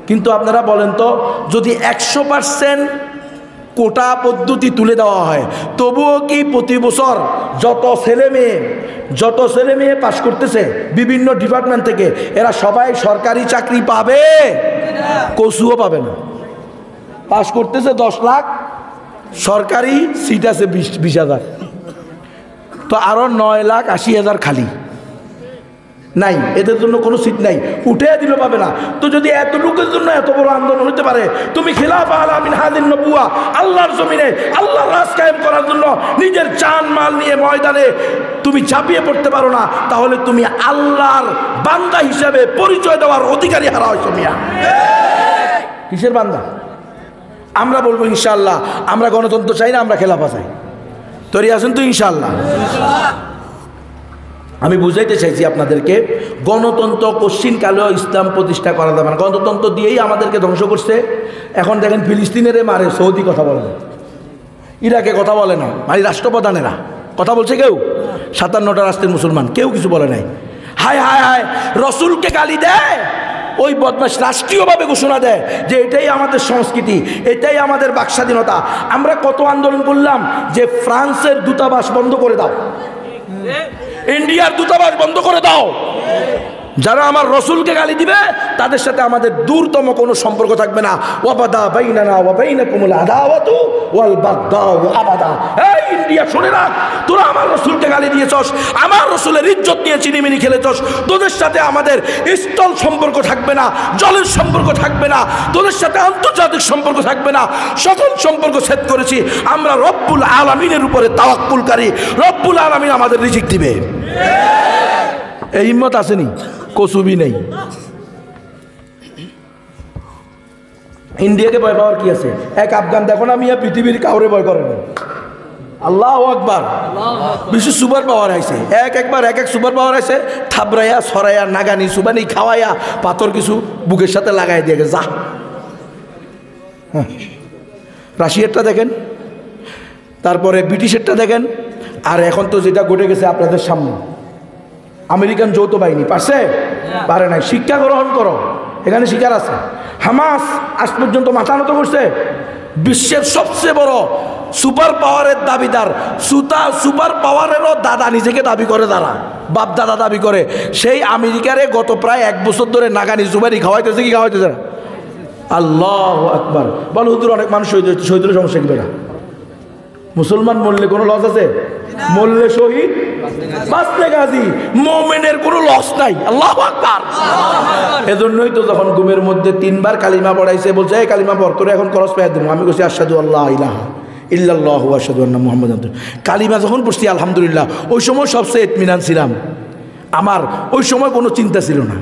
Speaker 1: কিন্তু আপনারা বলেন তো, যদি 100% কোটা পদ্ধতি তুলে দেওয়া হয়, তবুও কি প্রতি বছর যত ছেলে মেয়ে পাশ করতেছে বিভিন্ন ডিপার্টমেন্ট থেকে, এরা সবাই সরকারি চাকরি পাবে? কচুও পাবে না। পাশ করতেছে 10 লাখ, সরকারি সিট আছে 20,000, তো আরো 9,80,000 খালি নাই, এদের জন্য কোনো সিট নাই, উঠে দিল পাবে না। তো যদি এত লোকের জন্য এত বড় আন্দোলন হতে পারে, তুমি খেলাফা আলা মিনহাজিন নবুওয়া আল্লাহর জমিনে আল্লাহর রাজ কায়েম করার জন্য নিজের জান মাল নিয়ে ময়দানে তুমি ঝাঁপিয়ে পড়তে পারো না, তাহলে তুমি আল্লাহর বান্দা হিসাবে পরিচয় দেওয়ার অধিকারী হারা হয়েছো মিয়া। কিসের বান্দা? আমরা বলবো ইনশাআল্লাহ আমরা গণতন্ত্র চাই না, আমরা খেলাফা চাই। তৈরি আছেন তো ইনশাআল্লাহ? আমি বুঝাইতে চাইছি আপনাদেরকে, গণতন্ত্র কোশ্চিনকালেও ইসলাম প্রতিষ্ঠা করা যাবে না। গণতন্ত্র দিয়েই আমাদেরকে ধ্বংস করছে। এখন দেখেন ফিলিস্তিনের মারে, সৌদি কথা বলে না, ইরাকে কথা বলে না, মানে রাষ্ট্রপ্রধানেরা কথা বলছে। কেউ 57টা রাষ্ট্রের মুসলমান কেউ কিছু বলে নাই। হায় হায় হায়, রসুলকে গালি দেয় ওই বদমাশ, রাষ্ট্রীয়ভাবে ঘোষণা দেয় যে এটাই আমাদের সংস্কৃতি, এটাই আমাদের বাক স্বাধীনতা। আমরা কত আন্দোলন করলাম যে ফ্রান্সের দূতাবাস বন্ধ করে দাও, ইন্ডিয়ার দূতাবাস বন্ধ করে দাও। যারা আমার রসুলকে গালি দিবে তাদের সাথে আমাদের দূরতম কোনো সম্পর্ক থাকবে না। ওয়াবাদা বাইনানা ওয়া বাইনাকুমুল আদাওয়াতু ওয়াল বাগদাউ আবাদা। এই ইন্ডিয়া শুনে রাখ, তোরা আমার রসুলকে গালি দিয়েছস, আমার রসুলের ইজ্জত নিয়ে চিনিমিনি খেলেছস, তোদের সাথে আমাদের স্থল সম্পর্ক থাকবে না, জলের সম্পর্ক থাকবে না, তোদের সাথে আন্তর্জাতিক সম্পর্ক থাকবে না, সকল সম্পর্ক ছেদ করেছি। আমরা রব্বুল আলামিনের উপরে তাওয়াক্কুলকারী, রব্বুল আলামিন আমাদের রিজিক দিবে। এই হিম্মত আসেনি, কসুবি নেই। ইন্ডিয়াকে ভয় পাওয়ার কি আছে? এক আফগান দেখো না মিয়া, পৃথিবীর কাউরে ভয় করে না। আল্লাহু আকবার। বিশ্ব সুপার পাওয়ার আইছে, একবার এক সুপার পাওয়ার আইছে, থাবরাইয়া সরাইয়া নাগানি সুবানি খাওয়াইয়া পাথর কিছু বুকের সাথে লাগাই দিয়ে যা। রাশিয়ারটা দেখেন, তারপরে ব্রিটিশেরটা দেখেন, আর এখন তো যেটা ঘটে গেছে আপনাদের সামনে, আমেরিকান যৌথ বাহিনী পারছে? পারে নাই। শিক্ষা গ্রহণ করো, এখানে শিকার আছে। হামাস আজ পর্যন্ত মাথা নত করছে, বিশ্বের সবচেয়ে বড় সুপার পাওয়ারের দাবিদার, সুপার পাওয়ারেরও দাদা নিজেকে দাবি করে, তারা বাপ দাদা দাবি করে। সেই আমেরিকারে গত প্রায় 1 বছর ধরে নাগানি জুবানি খাওয়াইতেছে। কি খাওয়াইতেছে? আল্লাহু আকবার। বল হুজুর অনেক মানুষ শহীদ হয়েছে, শহীদের সমস্যা কি বেটা? মুসলমান মরলে কোনো লস আছে? মরলে শহীদ, বাঁচলে গাজী, মুমিনের কোনো লস নাই। আল্লাহু আকবার। এজন্যই তো যখন ঘুমের মধ্যে 3 বার কালিমা পড়াইছে, বলছে এই কালিমা পড়, তোরে এখন খরচ পেয়ে দেবো। আমি বলছি আশহাদু আল্লাহ ইলাহা ইল্লাল্লাহু ওয়া আশহাদু আন্না মুহাম্মাদান রাসূলুল্লাহ। কালিমা যখন পড়ছি আলহামদুলিল্লাহ, ওই সময় সবচেয়ে ইতমিনান ছিলাম। আমার ওই সময় কোনো চিন্তা ছিল না,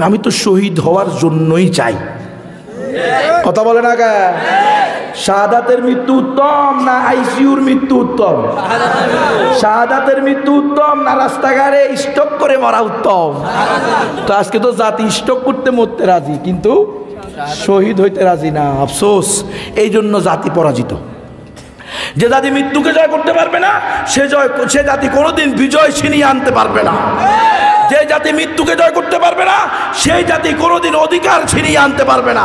Speaker 1: আমি তো শহীদ হওয়ার জন্যই চাই। কথা বলে না কে? শাহাদাতের মৃত্যু উত্তম না আইসিইউর মৃত্যু উত্তম? শাহাদাতের মৃত্যু উত্তম না রাস্তাঘাটে স্টক করে মরা উত্তম? তো আজকে তো জাতি স্টক করতে মরতে রাজি, কিন্তু শহীদ হইতে রাজি না। আফসোস, এই জন্য জাতি পরাজিত। যে জাতি মৃত্যুকে জয় করতে পারবে না, সে জাতি কোনোদিন বিজয় ছিনিয়ে আনতে পারবে না। যে জাতি মৃত্যুকে জয় করতে পারবে না, সেই জাতি কোনোদিন অধিকার ছিনিয়ে আনতে পারবে না।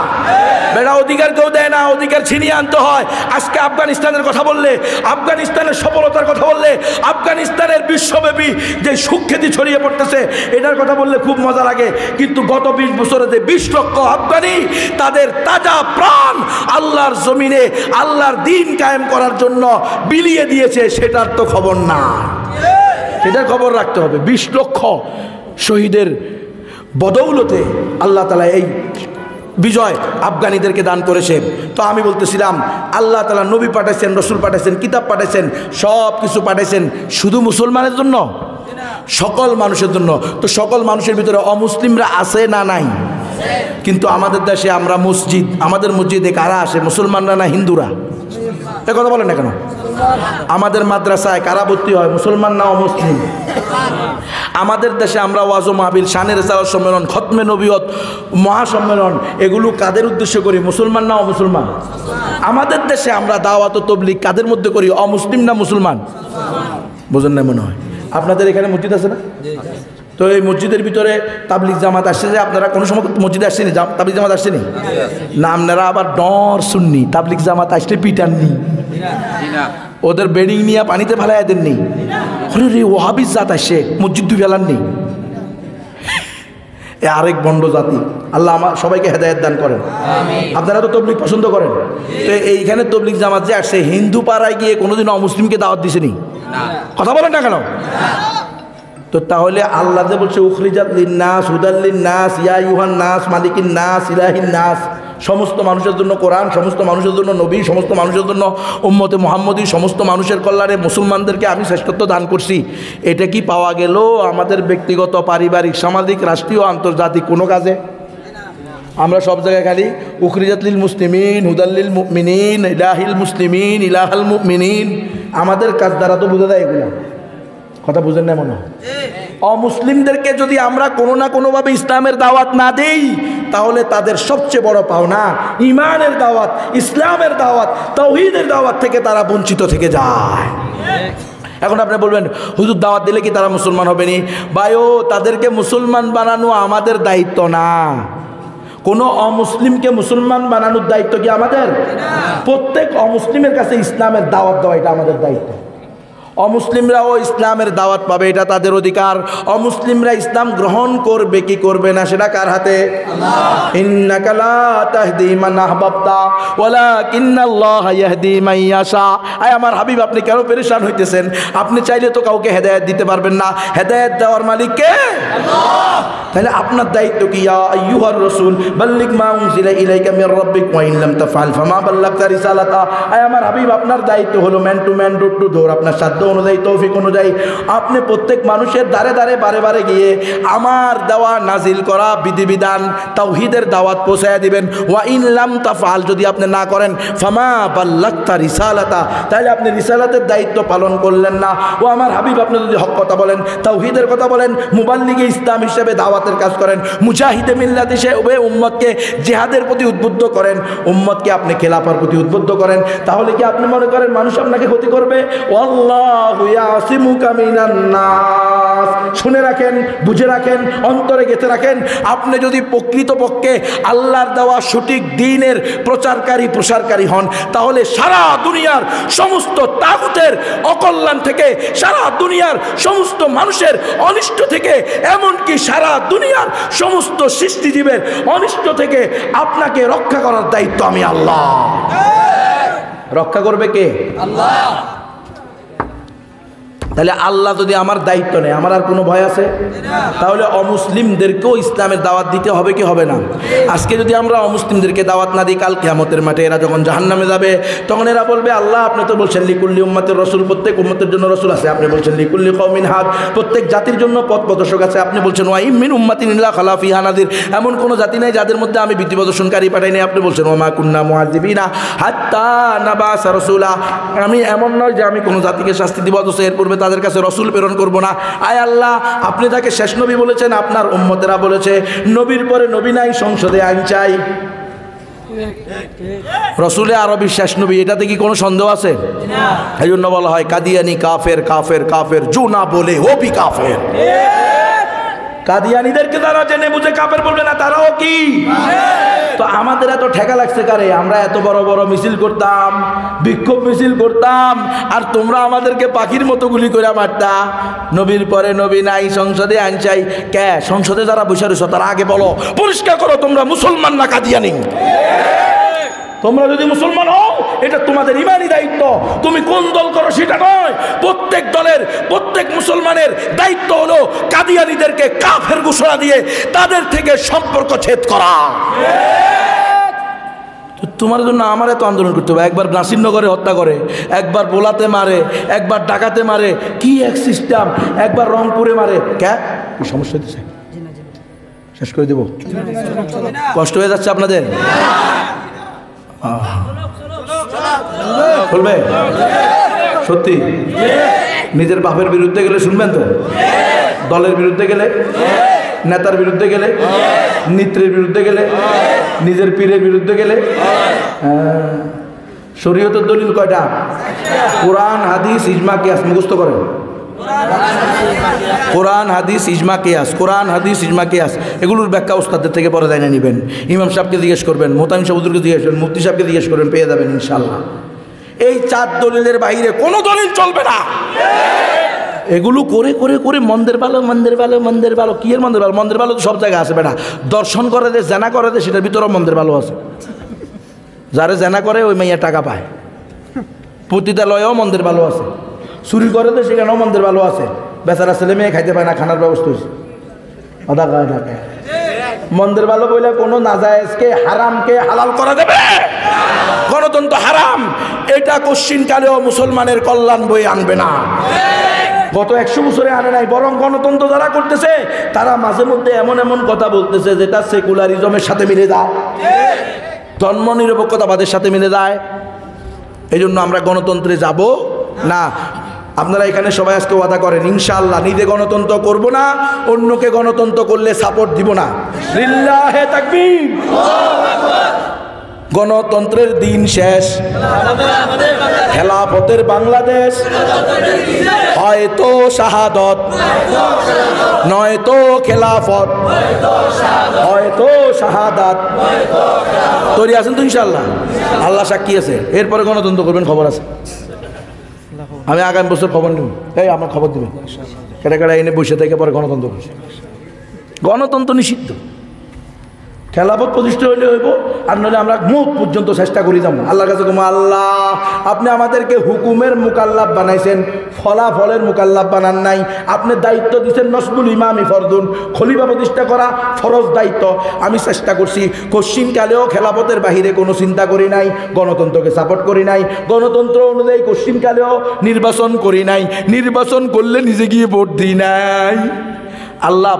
Speaker 1: বেড়া অধিকার কেউ দেয় না, অধিকার ছিনিয়ে আনতে হয়। আজকে আফগানিস্তানের কথা বললে, আফগানিস্তানের সফলতার কথা বললে, আফগানিস্তানের বিশ্বব্যাপী যে সুখ্যাতি ছড়িয়ে পড়তেছে, এটার কথা বললে খুব মজা লাগে। কিন্তু গত 20 বছরে যে 20 লক্ষ আফগানি তাদের তাজা প্রাণ আল্লাহর জমিনে আল্লাহর দ্বীন কায়েম করার জন্য বিলিয়ে দিয়েছে, সেটার তো খবর না। সেটার খবর রাখতে হবে। 20 লক্ষ শহীদের বদৌলতে আল্লাহ তাআলা এই বিজয় আফগানিদেরকে দান করেছে। তো আমি বলতেছিলাম, আল্লাহ তাআলা নবী পাঠাইছেন, রসুল পাঠাইছেন, কিতাব পাঠাইছেন, সব কিছু পাঠাইছেন শুধু মুসলমানের জন্য? সকল মানুষের জন্য। তো সকল মানুষের ভিতরে অমুসলিমরা আছে না নাই? কিন্তু আমাদের দেশে আমরা মসজিদ, আমাদের মসজিদে কারা আসে? মুসলমানরা না হিন্দুরা? এ কথা বলেন না কেন? আমাদের মাদ্রাসায় কারা ভর্তি হয়? মুসলমান না অমুসলিম? আমাদের দেশে আমরা ওয়াজ ও মাহফিল, শানের রিসালাত সম্মেলন, খতমে নবুয়ত, মহাসম্মেলন, এগুলো কাদের উদ্দেশ্য করি? মুসলমান না অমুসলমান? আমাদের দেশে আমরা দাওয়াত ও তাবলীগ কাদের মধ্যে করি? অমুসলিম না মুসলমান? বোঝেন না মনে হয়? আপনাদের এখানে মসজিদ আছে না? তো এই মসজিদের ভিতরে তাবলীগ জামাত আসছে যে, আপনারা কোনো সময় মসজিদে আসছেনি? তাবলীগ জামাত আসছেনি না? আপনারা আবার ডর শুননি, তাবলীগ জামাত আসলে পিটাননি, ওদের বেডিং নিয়ে পানিতে ফেলাই দেননি। ওরে রে, ওয়াহাবি জাত আসছে, মসজিদ দুই ফেলাননি। এ আরেক বন্ড জাতি। আল্লাহ আমার সবাইকে হেদায়েত দান করেন। আপনারা তো তবলীগ পছন্দ করেন, তো এইখানে তবলীগ জামাত যে আসছে, হিন্দু পাড়ায় গিয়ে কোনোদিন অমুসলিমকে দাওয়াত দিছেনি? কথা বলেন না কেন? তো তাহলে আল্লাহ যে বলছে উখরিজাত লিন্নাস হুদাল লিন্নাস ইয়া আইয়ুহান নাস মালিকিন নাস ইলাহিন নাস, সমস্ত মানুষের জন্য কোরআন, সমস্ত মানুষের জন্য নবী, সমস্ত মানুষের জন্য উম্মতে মুহাম্মদী, সমস্ত মানুষের কল্যাণে মুসলমানদেরকে আমি শ্রেষ্ঠত্ব দান করছি। এটা কি পাওয়া গেল আমাদের ব্যক্তিগত, পারিবারিক, সামাজিক, রাষ্ট্রীয়, আন্তর্জাতিক কোনো কাজে? আমরা সব জায়গায় খালি উখরিজাত লিল মুসলিমিন, হুদাল্লিল মুমিনিন, ইলাহিল মুসলিমিন, ইলাহাল মুমিনিন। আমাদের কাজ দ্বারা তো বোঝা যায় এগুলো, কথা বুঝেন না মনে হয়? অমুসলিমদেরকে যদি আমরা কোনো না কোনোভাবে ইসলামের দাওয়াত না দেই, তাহলে তাদের সবচেয়ে বড় পাওনা ঈমানের দাওয়াত, ইসলামের দাওয়াত, তাওহীদের দাওয়াত থেকে তারা বঞ্চিত থেকে যায়। এখন আপনি বলবেন হুজুর দাওয়াত দিলে কি তারা মুসলমান হবে নি? ভাইও, তাদেরকে মুসলমান বানানো আমাদের দায়িত্ব না। কোনো অমুসলিমকে মুসলমান বানানোর দায়িত্ব কি আমাদের? প্রত্যেক অমুসলিমের কাছে ইসলামের দাওয়াত দেওয়া এটা আমাদের দায়িত্ব। অমুসলিমরাও ইসলামের দাওয়াত পাবে, এটা তাদের অধিকার। অমুসলিমরা ইসলাম গ্রহণ করবে কি করবে না সেটা কার হাতে? ইন্নাকা লা তাহদি মান আহবাবতা ওয়ালাকিন্নাল্লাহা ইয়াহদি মান ইয়াশা। আয় আমার হাবিব, আপনি কেন পেরেশান হইতেছেন? আপনি চাইলে তো কাউকে হেদায়েত দিতে পারবেন না, হেদায়েত দেওয়ার মালিক কে? আল্লাহ। তাহলে আপনার দায়িত্ব কি? ইয়া আইয়ুহার রাসূল বাল্লিগ মা উনজিলা ইলাইকা মির রাব্বিক ওয়া ইন লাম তাফআল ফামা বাল্লাগতা রিসালাতা। আয় আমার হাবিব, আপনার দায়িত্ব হলো man to man, door to door, আপনার সাধ্য অনুযায়ী, তৌফিক অনুযায়ী আপনি প্রত্যেক মানুষের দ্বারে দ্বারে বারে বারে গিয়ে আমার দেওয়া নাজিল করা বিধিবিধান তাওহীদের দাওয়াত পৌঁছায়া দিবেন। ওয়া ইন লাম তাফআল, যদি আপনি না করেন, ফামা বাল্লাগতা রিসালাতা, তাহলে আপনি রিসালাতের দায়িত্ব পালন করলেন না। ও আমার হাবিব, আপনি যদি হক কথা বলেন, তাওহীদের কথা বলেন, মুবাল্লিগে ইসলাম হিসেবে দাওয়াতের কাজ করেন, মুজাহিদে মিল্লাত হিসেবে উম্মতকে জিহাদের প্রতি উদ্বুদ্ধ করেন, উম্মতকে আপনি খেলাফার প্রতি উদ্বুদ্ধ করেন, তাহলে কি আপনি মনে করেন মানুষ আপনাকে ক্ষতি করবে? আল্লাহু ইয়াসিমুকা মিনান নাস। শুনে রাখেন, বুঝে রাখেন, অন্তরে গেঁথে রাখেন। আপনি যদি প্রকৃতপক্ষে আল্লাহর দেওয়া সঠিক দ্বীনের প্রচারকারী প্রসারকারী হন, তাহলে সারা দুনিয়ার সমস্ত তাগুতের অকল্যাণ থেকে, সারা দুনিয়ার সমস্ত মানুষের অনিষ্ট থেকে, এমনকি সারা দুনিয়ার সমস্ত সৃষ্টিজীবের অনিষ্ট থেকে আপনাকে রক্ষা করার দায়িত্ব আমি আল্লাহ। রক্ষা করবে কে? আল্লাহ। তাহলে আল্লাহ যদি আমার দায়িত্ব নেয়, আমার আর কোনো ভয় আছে? তাহলে অমুসলিমদেরকেও ইসলামের দাওয়াত দিতে হবে কি হবে না? আজকে যদি আমরা অমুসলিমদেরকে দাওয়াত না দিই, কাল কিয়ামতের মাঠে এরা যখন জাহান্নামে যাবে, তখন এরা বলবে, আল্লাহ আপনি তো বলছেন লিকুল্লি উম্মাতির রাসূল, প্রত্যেক উম্মতের জন্য রাসূল আছে। আপনি বলছেন লিকুল্লি কওমিন হাদ, প্রত্যেক জাতির জন্য পথ প্রদর্শক আছে। আপনি বলছেন ওয়া ইম মিন উম্মাতিন ইল্লা খালা ফিহা নাযির, এমন কোনো জাতি নেই যাদের মধ্যে আমি ভীতি প্রদর্শনকারী পাঠাই নাই। আপনি বলছেন ওয়া মা কুন্না মুআযিবিনা হাত্তা নাবাসা রাসূলা, আমি এমন নয় যে আমি কোনো জাতিকে শাস্তি দিব অথচ এর পূর্বে তাদের কাছে রাসূল প্রেরণ করব না। আয় আল্লাহ, আপনি তাকে শেষ নবী বলেছেন, আপনার উম্মতেরা বলেছে নবীর পরে নবী নাই, সংসদে আইন চাই। রসুলে আরবি শেষ নবী, এটাতে কি কোনো সন্দেহ আছে? এই জন্য বলা হয় কাদিয়ানি কাফের, কাফের কাফের, জু না বলে ও বি কাফের। কাদিয়ানিদেরকে তারা জেনে বুঝে কাফের বলবে না, তারাও কি? তো আমাদের এত ঠেকা লাগছে কারে? আমরা এত বড় বড় মিছিল করতাম, বিক্ষোভ মিছিল করতাম, আর তোমরা আমাদেরকে পাখির মতো গুলি করে মারতা। নবীর পরে নবী নাই, সংসদে আইন চাই। কে? সংসদে যারা বসে রয়েছে তারা আগে বলো, পরিষ্কার করো তোমরা মুসলমান না কাদিয়ানি। তোমরা যদি মুসলমান হও, এটা তোমাদের ইমানি দায়িত্ব। তুমি কোন দল করো সেটা নয়, প্রত্যেক দলের, প্রত্যেক মুসলমানের দায়িত্ব হলো কাদিয়ানীদেরকে কাফের ঘোষণা দিয়ে তাদের থেকে সম্পর্ক ছেদ করা। তোমার জন্য আমার এত আন্দোলন করতে হবে। একবার নাসিরনগরে হত্যা করে, একবার বোলাতে মারে, একবার ডাকাতে মারে, কি এক সিস্টেম, একবার রংপুরে মারে। কে? কি সমস্যা হচ্ছে? শেষ করে দেব? কষ্ট হয়ে যাচ্ছে আপনাদের? বলবে সত্যি? নিজের বাপের বিরুদ্ধে গেলে শুনবেন তো? দলের বিরুদ্ধে গেলে, নেতার বিরুদ্ধে গেলে, নেত্রীর বিরুদ্ধে গেলে, নিজের পীরের বিরুদ্ধে গেলে। শরীয়তের দলিল কয়টা? কোরআন, হাদিস, ইজমা, কিয়াস। মুখস্থ করেন। কোরআন, হাদিস, ইজমা, কিয়াস। কোরআন, হাদিস, ইজমা, কিয়াস, এগুলোর ব্যাখ্যা উস্তাদের থেকে পরে জানা নেবেন। ইমাম সাহেবকে জিজ্ঞেস করবেন, মোহতামিম সাহেব হুজুরকে জিজ্ঞেস করবেন, মুফতি সাহেবকে জিজ্ঞেস করবেন, পেয়ে যাবেন ইনশাআল্লাহ। এই 4 দলিলের বাইরে কোনো দলিল চলবে না। এগুলো করে করে করে মন্দের ভালো, মন্দের ভালো, মন্দের ভালো। কি এর মন্দের ভালো? মন্দের ভালো তো সব জায়গায় আছে বেটা। দর্শন করে দে, জানা করে দে, সেটার ভিতরেও মন্দের ভালো আছে। যারা জানা করে ওই মাইয়া টাকা পায়। পতিতালয়েও মন্দের ভালো আছে। চুরি করে দে, সেখানেও মন্দের ভালো আছে। বেচারা ছেলে মেয়ে খাইতে পায় না, খানার ব্যবস্থা হয়েছে। মন্দের ভালো বলে কোনো নাজায়েজকে, হারামকে হালাল করা যাবে? গণতন্ত্র হারাম, এটা কোশ্চিন কালেও মুসলমানের কল্যাণ বয়ে আনবে না। গত 100 বছরে আনে নাই, বরং গণতন্ত্র যারা করতেছে তারা মাঝে মধ্যে এমন এমন কথা বলতেছে যেটা সেকুলারিজমের সাথে মিলে যায়, ধর্মনিরপেক্ষতাবাদের সাথে মিলে যায়। এই জন্য আমরা গণতন্ত্রে যাব না। আপনারা এখানে সবাই আজকে ওয়াদা করেন ইনশাআল্লাহ নিজে গণতন্ত্র করব না, অন্যকে গণতন্ত্র করলে সাপোর্ট দিব না। লিল্লাহে তাকবীর। গণতন্ত্রের দিন শেষ, খেলাফতের বাংলাদেশ, হয়তো শাহাদত নয়তো খেলাফত, হয়তো শাহাদাত। তৈরি আছেন তো ইনশাআল্লাহ? আল্লাহ সাক্ষী আছে, এরপরে গণতন্ত্র করবেন, খবর আছে। আমি আগামী বছর খবর নেব, এই আমার খবর দিবেন, কেটে কেটে এনে বসে থেকে পরে গণতন্ত্র করছে। গণতন্ত্র নিষিদ্ধ, খেলাফত প্রতিষ্ঠা হইলে হইব, আর নইলে আমরা মুখ পর্যন্ত চেষ্টা করি যাব। আল্লাহর কাছে কম, আল্লাহ আপনি আমাদেরকে হুকুমের মুকাল্লাফ বানাইছেন, ফলাফলের মুকাল্লাফ বানান নাই। আপনি দায়িত্ব দিচ্ছেন নসবুল ইমামি ফরদুন, খলিফা প্রতিষ্ঠা করা ফরজ দায়িত্ব। আমি চেষ্টা করছি, কোশ্চিনকালেও খেলাফতের বাহিরে কোনো চিন্তা করি নাই, গণতন্ত্রকে সাপোর্ট করি নাই, গণতন্ত্র অনুযায়ী কোশ্চিনকালেও নির্বাচন করি নাই, নির্বাচন করলে নিজে গিয়ে ভোট দিই নাই। আল্লাহ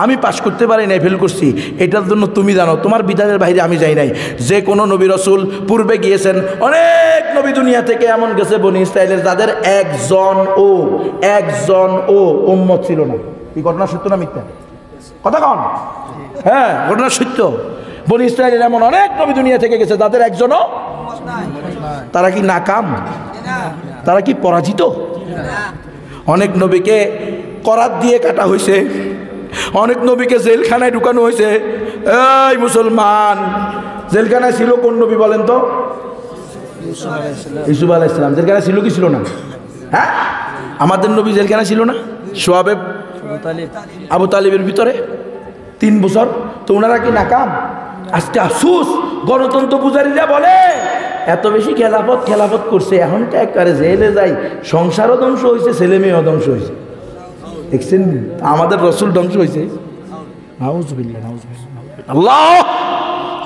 Speaker 1: আমি পাশ করতে পারি নাই, ফেল করছি, এটার জন্য তুমি জানো, তোমার বিধানের বাইরে আমি যাই নাই। যে কোনো নবী রসুল পূর্বে গিয়েছেন, অনেক নবী দুনিয়া থেকে এমন গেছে বনি ইসরাইলের যাদের একজন ও উম্মত ছিল না। এই ঘটনা সত্য না মিথ্যা? কথা কন। হ্যাঁ, ঘটনা সত্য। বনি ইসরাইলের এমন অনেক নবী দুনিয়া থেকে গেছে যাদের একজনও। তারা কি নাকাম? তারা কি পরাজিত? অনেক নবীকে করাত দিয়ে কাটা হয়েছে, অনেক নবীকে জেলখানায় ঢুকানো হয়েছে। এই মুসলমান, জেলখানায় ছিল কোন নবী বলেন তো? ইউসুফ আলাইহিস সালাম। জেলখানায় ছিল কি ছিল না? হ্যাঁ, আমাদের নবী জেলখানায় ছিল না? সোয়াবে আবু তালিবের ভিতরে 3 বছর। তো ওনারা কি নাকাম? আজকে আফসুস, গণতন্ত্র পূজারীরা বলে এত বেশি খেলাফত করছে, এখন তো একবারে জেলে যাই, সংসারও ধ্বংস হয়েছে, ছেলে মেয়েও ধ্বংস হয়েছে। দেখছেন আমাদের রসুল ধ্বংস হয়েছে। আল্লাহ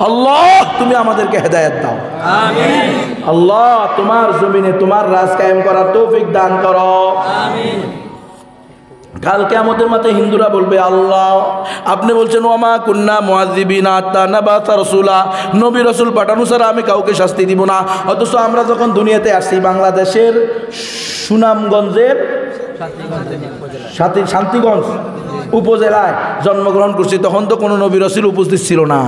Speaker 1: আল্লাহ তুমি আমাদেরকে হেদায়েত দাও, আমিন। আল্লাহ তোমার জমিনে তোমার রাজ কায়েম করার তৌফিক দান করো, আমিন। কাল কিয়ামতের মাঠে হিন্দুরা বলবে, আল্লাহ আপনি বলছেন ওয়ামা কুন্না মুআযিবিনা হাত্তা নাবাসা রাসূলা, নবী রাসূল পাঠানো ছাড়া আমি কাউকে শাস্তি দিব না। অথচ আমরা যখন দুনিয়াতে আসছি বাংলাদেশের সুনামগঞ্জের শান্তিগঞ্জ উপজেলায় জন্মগ্রহণ করছি, তখন তো কোনো নবী রাসূল উপস্থিত ছিল না।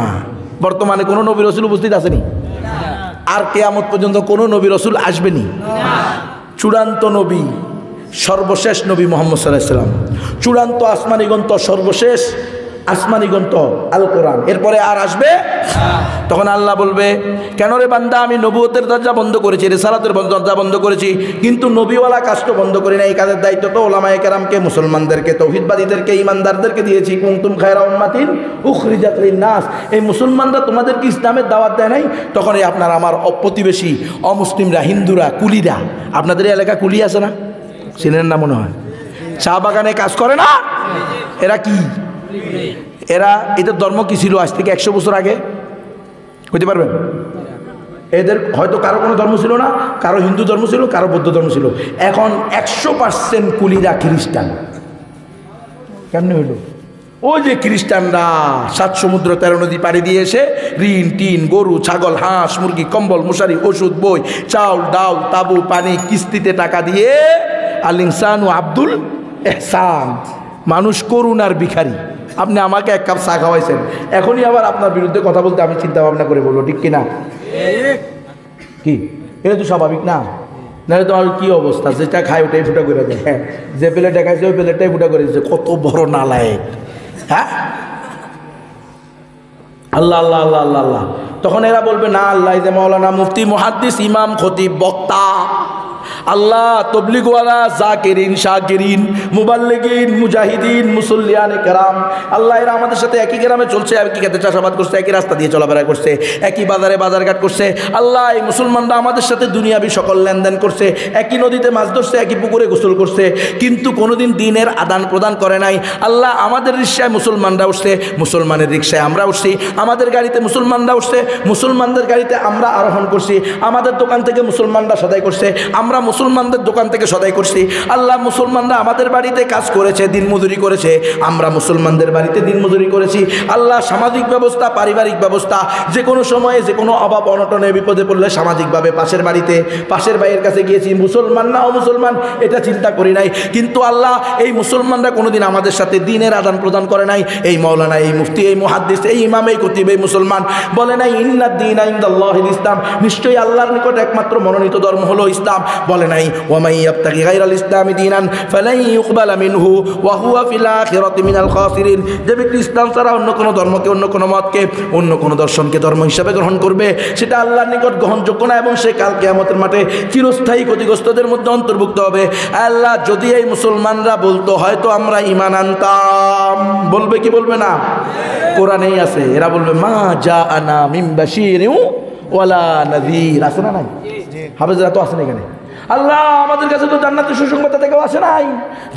Speaker 1: বর্তমানে কোনো নবী রাসূল উপস্থিত আসেনি, আর কিয়ামত পর্যন্ত কোনো নবী রাসূল আসবেনি। চূড়ান্ত নবী, সর্বশেষ নবী মুহাম্মদ সাল্লাল্লাহু আলাইহি ওয়াসাল্লাম, চূড়ান্ত আসমানি গ্রন্থ, সর্বশেষ আসমানি গ্রন্থ আল কোরআন, এরপরে আর আসবে। তখন আল্লাহ বলবে, কেন রে বান্দা, আমি নবুয়তের দরজা বন্ধ করেছি, রিসালাতের দরজা বন্ধ করেছি, কিন্তু নবীওয়ালা কাজটা বন্ধ করি না। এই কাজের দায়িত্ব তো ওলামায়ে কেরামকে, মুসলমানদেরকে, তৌহিদবাদীদেরকে, ইমানদারদেরকে দিয়েছি। কুনতুম খায়রা উম্মাতিন উখরিজাত লিন-নাস, এই মুসলমানরা তোমাদেরকে ইসলামের দাওয়াত দেয় নাই? তখন এই আপনার আমার প্রতিবেশী অমুসলিমরা, হিন্দুরা, কুলিরা, আপনাদের এলাকা কুলি আছে না? চিনেন না মনে হয়? চা বাগানে কাজ করে না? এরা কি? এদের ধর্ম কি ছিল আজ থেকে 100 বছর আগে? হইতে পারবেন? এদের হয়তো কারো কোনো ধর্ম ছিল না, কারো হিন্দু ধর্ম ছিল, কারো বৌদ্ধ ধর্ম ছিল। এখন 100% কুলিরা খ্রিস্টান। কেমনি হইল? ওই যে খ্রিস্টানরা 7 সমুদ্র 13 নদী পাড়ি দিয়ে এসে ঋণ টিন, গরু ছাগল হাঁস মুরগি কম্বল মশারি ওষুধ বই চাউল ডাউল তাবু পানি কিস্তিতে টাকা দিয়ে আল ইনসানু আব্দুল এহসান, মানুষ করুণার ভিখারি। আপনি আমাকে 1 কাপ চা খাওয়াইছেন, এখনই আবার আপনার বিরুদ্ধে কথা বলতে আমি চিন্তা ভাবনা করে বলবো, ঠিক কিনা? কি এটা তো স্বাভাবিক না? নাহলে তোমার কি অবস্থা, যেটা খায় ওটাই ফুটা করে দেয়। হ্যাঁ, যে প্লেটে খাইছে ওই প্লেটটাই ফুটা করে দিচ্ছে। কত বড় নালায়েক! হ্যাঁ, আল্লাহ আল্লাহ আল্লাহ আল্লাহ আল্লাহ। তখন এরা বলবে, না আল্লাহ যে মাওলানা মুফতি মুহাদ্দিস ইমাম খতিব বক্তা, আল্লাহ তবলিগওয়ালা জাকিরিন শাকিরিন মুবাল্লিগিন মুজাহিদিন মুসল্লিয়ানে কেরাম, আল্লাহ এরা আমাদের সাথে একই গ্রামে চলছে, একই খেতে চাষাবাদ করছে, একই রাস্তা দিয়ে চলাফেরা করছে, একই বাজারে বাজারঘাট করছে। আল্লাহ এই মুসলমানরা আমাদের সাথে দুনিয়াবি সকল লেনদেন করছে, একই নদীতে মাছ ধরছে, একই পুকুরে গোসল করছে, কিন্তু কোনোদিন দিনের আদান প্রদান করে নাই। আল্লাহ আমাদের রিক্সায় মুসলমানরা উঠছে, মুসলমানের রিক্সায় আমরা উঠছি, আমাদের গাড়িতে মুসলমানরা উঠছে, মুসলমানদের গাড়িতে আমরা আরোহণ করছি, আমাদের দোকান থেকে মুসলমানরা সদাই করছে, আমরা মুসলমানদের দোকান থেকে সদাই করছি, আল্লাহ মুসলমানরা আমাদের বাড়িতে কাজ করেছে, দিনমজুরি করেছে, আমরা মুসলমানদের বাড়িতে দিনমজুরি করেছি। আল্লাহ সামাজিক ব্যবস্থা, পারিবারিক ব্যবস্থা, যে কোনো সময়ে যে কোনো অভাব অনটনে বিপদে পড়লে সামাজিকভাবে পাশের বাড়িতে, পাশের ভাইয়ের কাছে গিয়েছি, মুসলমান না অমুসলমান এটা চিন্তা করি নাই। কিন্তু আল্লাহ এই মুসলমানরা কোনোদিন আমাদের সাথে দিনের আদান প্রদান করে নাই। এই মাওলানা, এই মুফতি, এই মুহাদ্দিস, এই ইমাম, এই খতিব, এই মুসলমান বলে নাই ইন্নাদ দীনা ইনদাল্লাহিল ইসলাম, নিশ্চয়ই আল্লাহর নিকট একমাত্র মনোনীত ধর্ম হলো ইসলাম। বলে নাই ওয়া মান ইয়াবতাগি গায়রাল ইসলামি দীনান ফালান ইউকবালা মিনহু ওয়া হুয়া ফিল আখিরাতি মিনাল খাসিরিন। যে ব্যক্তি ইসলাম ছাড়া অন্য কোনো ধর্মকে, অন্য কোনো মতকে, অন্য কোনো দর্শনকে ধর্ম হিসাবে গ্রহণ করবে, সেটা আল্লাহর নিকট গ্রহণযোগ্য না এবং সে কাল কিয়ামতের মাঠে চিরস্থায়ী ক্ষতিগ্রস্তদের মধ্যে অন্তর্ভুক্ত হবে। আল্লাহ যদি এই মুসলমানরা বলতো হয়তো আমরা ঈমান আনতাম, বলবে কি বলবে না? কোরআনেই আছে, এরা বলবে মা জাআনা মিন বাশীরিন ওয়ালা নাযীর। আছে না নাই? হাফেজরা তো আছেন এখানে। আল্লাহ আমাদের কাছে তো জান্নাতের সুসংবাদদাতা কেউ আসে নাই,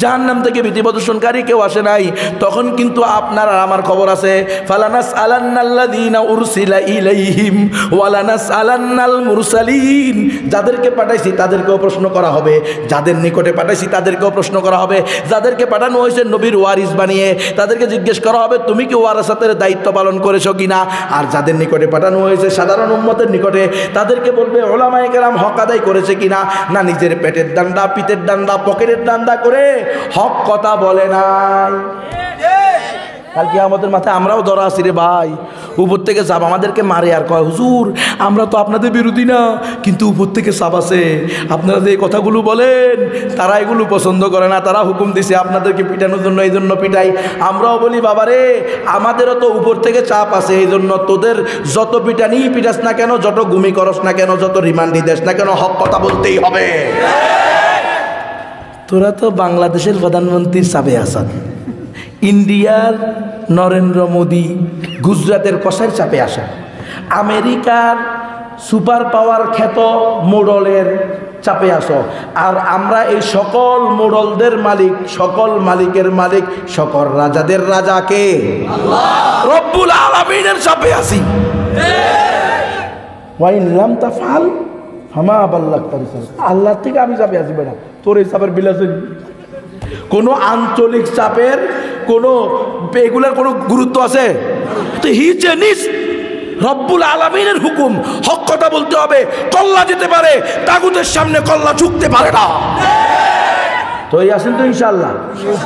Speaker 1: জাহান্নাম থেকে ভীতি প্রদর্শনকারী কেউ আসে নাই। তখন কিন্তু আপনার আর আমার খবর আছে, ফালানাস আলান্নাল্লাযীনা উরসিলা ইলাইহিম ওয়ালানাস আলান্নাল মুরসালিন। যাদেরকে পাঠাইছি তাদেরকেও প্রশ্ন করা হবে, যাদের নিকটে পাঠাইছি তাদেরকেও প্রশ্ন করা হবে। যাদেরকে পাঠানো হয়েছে নবীর ওয়ারিস বানিয়ে, তাদেরকে জিজ্ঞেস করা হবে তুমি কি ওয়ারাসাতের দায়িত্ব পালন করেছো কিনা। আর যাদের নিকটে পাঠানো হয়েছে সাধারণ উম্মতের নিকটে, তাদেরকে বলবে উলামায়ে কেরাম হক আদায় করেছে কিনা। না নিজের পেটের ডান্ডা, পিঠের ডান্ডা, পকেটের ডান্ডা করে হক কথা বলে নাই। কাল কিয়ামতের মাথায় আমরাও ধরা আছি রে ভাই। উপর থেকে চাপ আমাদেরকে মারে আর কয় হুজুর আমরা তো আপনাদের বিরোধী না, কিন্তু উপর থেকে চাপ আছে, আপনারা যে কথাগুলো বলেন তারা এগুলো পছন্দ করে না, তারা হুকুম দিছে আপনাদেরকে পিটানোর জন্য, এই জন্য পিটাই। আমরাও বলি বাবারে আমাদেরও তো উপর থেকে চাপ আছে, এই জন্য তোদের যত পিটানি পিটাস না কেন, যত গুমি করস না কেন, যত রিমান্ডি দেস না কেন, হক কথা বলতেই হবে। তোরা তো বাংলাদেশের প্রধানমন্ত্রীর চাপে আসান, ইন্ডিয়ার নরেন্দ্র মোদী, গুজরাটের কষার চাপে আসা, আমেরিকার সুপার পাওয়ার খ্যাত মোড়লের চাপে আসো। আর আমরা এই সকল মোড়লদের মালিক, সকল মালিকের মালিক, সকল রাজাদের রাজাকে রব্বুল আলামিনের চাপে আসি। ওয়াইন লাম তাফআল ফামা বাল্লাগতা রিসালাত। আল্লাহর থেকে আমি চাপে আসি বেটা, তোর এই চাপের বিলাসে কোনো আঞ্চলিক চাপের কোনো এগুলার কোনো গুরুত্ব আছে? তো হিচে নিস রব্বুল আলামিনের হুকুম, হক কথা বলতে হবে। কল্লা যেতে পারে, তাগুতের সামনে কল্লা ঝুঁকতে পারে না। তো এই আসেন তো ইনশাআল্লাহ।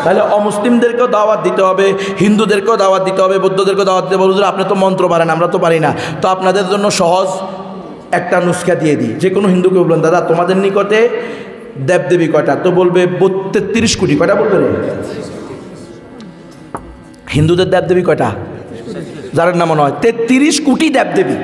Speaker 1: তাহলে অমুসলিমদেরকেও দাওয়াত দিতে হবে, হিন্দুদেরকেও দাওয়াত দিতে হবে, বৌদ্ধদেরকেও দাওয়াত দিতে হবে। আপনি তো মন্ত্র পারেন, আমরা তো পারি না। তো আপনাদের জন্য সহজ একটা নুস্খা দিয়ে দিই। যে কোনো হিন্দুকে বলবেন দাদা তোমাদের নিকটে দেবদেবী কয়টা? তো বলবে 33 কোটি। কয়টা বলবে রে? হিন্দুদের দেবদেবী কয়টা জানেন না মনে হয়? 33 কোটি দেবদেবী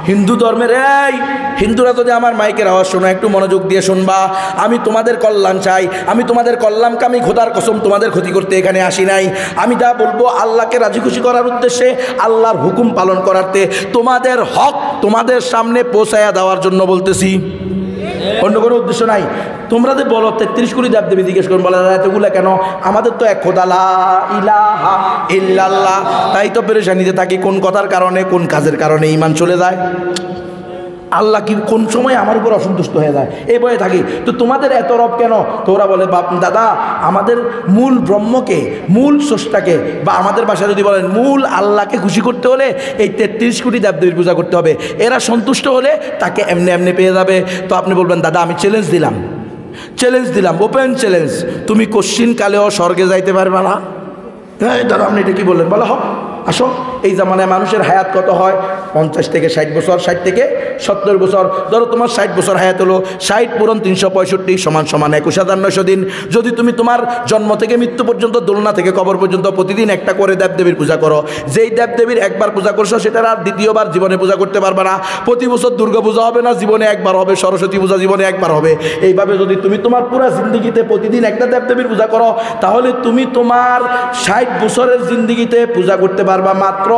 Speaker 1: হিন্দু ধর্মের। এই হিন্দুরা যদি আমার মাইকের আওয়াজ শোনো, একটু মনোযোগ দিয়ে শুনবা। আমি তোমাদের কল্যাণ চাই, আমি তোমাদের কল্যাণকামী, খোদার কসম তোমাদের ক্ষতি করতে এখানে আসি নাই। আমি যা বলবো আল্লাহকে রাজি খুশি করার উদ্দেশ্যে, আল্লাহর হুকুম পালন করাতে, তোমাদের হক তোমাদের সামনে পৌঁছায়া দেওয়ার জন্য বলতেছি, অন্য কোনো উদ্দেশ্য নাই। তোমরা যে বলো 33 কোটি দেবদেবী, জিজ্ঞেস করুন বলা যায় এতগুলা কেন? আমাদের তো এক খোদা, লা ইলাহা ইল্লাল্লাহ। তাই তো পেরেশানিতে থাকি, কোন কথার কারণে, কোন কাজের কারণে ঈমান চলে যায়। আল্লাহ কি কোন সময় আমার উপর অসন্তুষ্ট হয়ে যায়, এই ভয়ে থাকি। তো তোমাদের এত রব কেন? তোরা বলে বাপ দাদা আমাদের মূল ব্রহ্মকে, মূল স্রষ্টাকে, বা আমাদের ভাষায় যদি বলেন মূল আল্লাহকে খুশি করতে হলে এই 33 কোটি দেবদেবীর পূজা করতে হবে। এরা সন্তুষ্ট হলে তাকে এমনি এমনি পেয়ে যাবে। তো আপনি বলবেন দাদা আমি চ্যালেঞ্জ দিলাম, ওপেন চ্যালেঞ্জ, তুমি কোশ্চিন কালেও স্বর্গে যাইতে পারবে না। দাদা আপনি এটা কি বললেন? বলো হোক, আসো। এই জামানায় মানুষের হায়াত কত হয়? 50 থেকে 60 বছর, 60 থেকে 70 বছর। ধরো তোমার 60 বছর হায়াত হলো, 60 পূরণ 365 সমান 21,900 দিন। যদি তুমি তোমার জন্ম থেকে মৃত্যু পর্যন্ত, দোলনা থেকে কবর পর্যন্ত প্রতিদিন একটা করে দেবদেবীর পূজা করো, যেই দেবদেবীর একবার পূজা করছো সেটার আর দ্বিতীয়বার জীবনে পূজা করতে পারবে না। প্রতি বছর দুর্গা পূজা হবে না, জীবনে একবার হবে। সরস্বতী পূজা জীবনে একবার হবে। এইভাবে যদি তুমি তোমার পুরো জিন্দিগিতে প্রতিদিন একটা দেবদেবীর পূজা করো, তাহলে তুমি তোমার 60 বছরের জিন্দিগিতে পূজা করতে পারবা মাত্র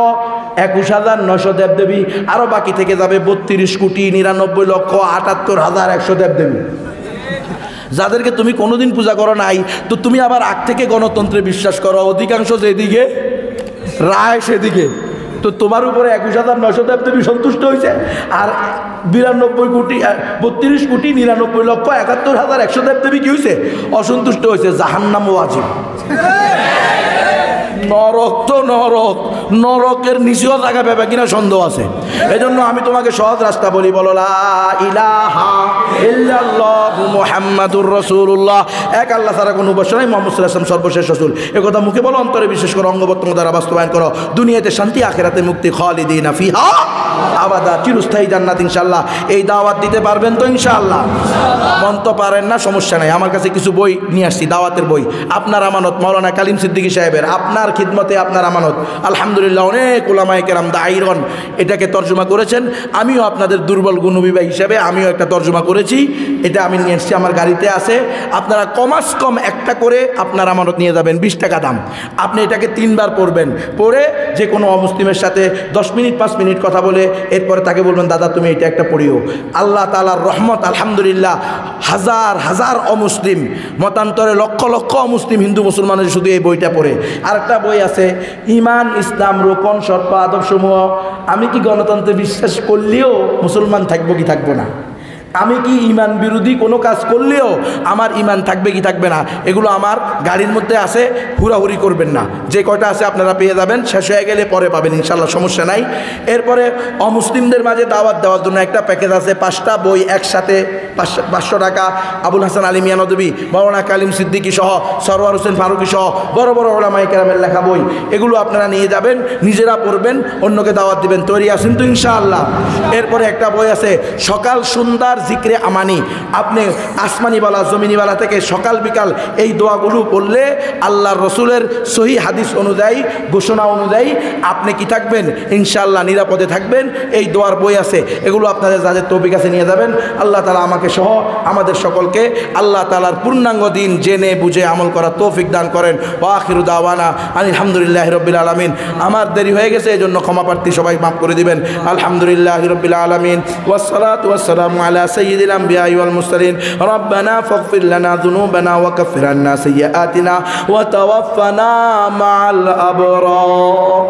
Speaker 1: 21,900 দেবদেবী। আরো বাকি থেকে যাবে 32,99,78,100 দেবদেবী, যাদেরকে তুমি কোনোদিন পূজা করো নাই। তো তুমি আবার আগ থেকে গণতন্ত্রে বিশ্বাস করো, অধিকাংশ যেদিকে রায় সেদিকে। তো তোমার উপরে 21,900 দেবদেবী সন্তুষ্ট হয়েছে, আর 32,99,71,71 দেবদেবী কি হয়েছে? অসন্তুষ্ট হয়েছে। জাহান্নাম ওয়াজিব। নরক তো নরক, নরকের নিচেও জায়গা পাবে কিনা সন্দেহ আছে। এজন্য আমি তোমাকে সহজ রাস্তা বলি, বলো লা ইলাহা ইল্লাল্লাহু মুহাম্মাদুর রাসূলুল্লাহ। এক আল্লাহ ছাড়া কোনো উপাস্য নাই, মুহাম্মদ সাল্লাল্লাহু আলাইহি ওয়াসাল্লাম সর্বশেষ রাসূল। এ কথা মুখে বলো, অন্তরে বিশেষ করে অঙ্গ প্রত্যঙ্গ দ্বারা বাস্তবায়ন করো। দুনিয়াতে শান্তি, আখিরাতে মুক্তি, খালিদিনা ফিহা আবাদা, চিরস্থায়ী জান্নাত ইনশাআল্লাহ। এই দাওয়াত দিতে পারবেন তো ইনশাআল্লাহ? মন তো পারেন না, সমস্যা নাই। আমার কাছে কিছু বই নিয়ে আসছি, দাওয়াতের বই। আপনার আমানত মাওলানা কালিম সিদ্দিকী সাহেবের, আপনার খিদমতে আপনার আমানত। আলহামদুলিল্লাহ, অনেক উলামায়ে কেরাম দায়ীগণ এটাকে তর্জমা করেছেন। আমিও আপনাদের দুর্বল গুণবিবাহ হিসাবে আমিও একটা তর্জমা করেছি। এটা আমি নিয়ে এসেছি, আমার গাড়িতে আছে। আপনারা কমাস কম একটা করে আপনার আমানত নিয়ে যাবেন, 20 টাকা দাম। আপনি এটাকে 3 বার পড়বেন, পড়ে যে কোনো অমুসলিমের সাথে 10 মিনিট 5 মিনিট কথা বলে এরপরে তাকে বলবেন, দাদা তুমি এটা একটা পড়িও। আল্লাহ তাআলার রহমত, আলহামদুলিল্লাহ, হাজার হাজার অমুসলিম, মতান্তরে লক্ষ লক্ষ অমুসলিম হিন্দু মুসলমানের শুধু এই বইটা পড়ে। আরেকটা বই আছে, ঈমান, ইসলাম, রোকন, শর্ত, আদবসমূহ। আমি কি গণতন্ত্রে বিশ্বাস করলেও মুসলমান থাকবো কি থাকবো না? আমি কি ঈমান বিরোধী কোনো কাজ করলেও আমার ঈমান থাকবে কি থাকবে না? এগুলো আমার গাড়ির মধ্যে আছে, হুড়াহুড়ি করবেন না। যে কয়টা আছে আপনারা পেয়ে যাবেন, শেষ হয়ে গেলে পরে পাবেন ইনশাল্লাহ, সমস্যা নাই। এরপরে অমুসলিমদের মাঝে দাওয়াত দেওয়ার জন্য একটা প্যাকেজ আছে, 5টা বই একসাথে 500 টাকা। আবুল হাসান আলী মিয়া নদভী, মাওলানা কালিম সিদ্দিকী সহ, সরওয়ার হোসেন ফারুকী সহ বড় বড় উলামায়ে কেরামের লেখা বই। এগুলো আপনারা নিয়ে যাবেন, নিজেরা পড়বেন, অন্যকে দাওয়াত দিবেন। তৈরি আছেন তো ইনশাআল্লাহ? এরপরে একটা বই আছে, সকাল সন্ধ্যার জিক্রে আমানি। আপনি আসমানিওয়ালা জমিনিওয়ালা থেকে সকাল বিকাল এই দোয়াগুলো পড়লে আল্লাহর রসুলের সহি হাদিস অনুযায়ী, ঘোষণা অনুযায়ী আপনি কি থাকবেন? ইনশাআল্লাহ নিরাপদে থাকবেন। এই দোয়ার বই আছে, এগুলো আপনাদের যাদের তৌফিক আছে নিয়ে যাবেন। আল্লাহ তাআলা আমাকে সহ আমাদের সকলকে আল্লাহ তাআলার পূর্ণাঙ্গ দিন জেনে বুঝে আমল করার তৌফিক দান করেন। ওয়া আখিরু দাওয়ানা আলহামদুলিল্লাহি রাব্বিল আলামিন। আমার দেরি হয়ে গেছে, এজন্য ক্ষমা প্রার্থী, সবাই মাফ করে দিবেন। আলহামদুলিল্লাহি রাব্বিল আলামিন, ওয়াসসালাতু ওয়াসসালামু আলা সাইয়্যিদিল আমবিয়াই ওয়াল মুরসালিন। রব্বানা ফাগফির লানা যুনুবানা ওয়া কাফির আন্না সাইয়্যাতিনা ওয়া তাওয়াফফানা মাআল আবরার।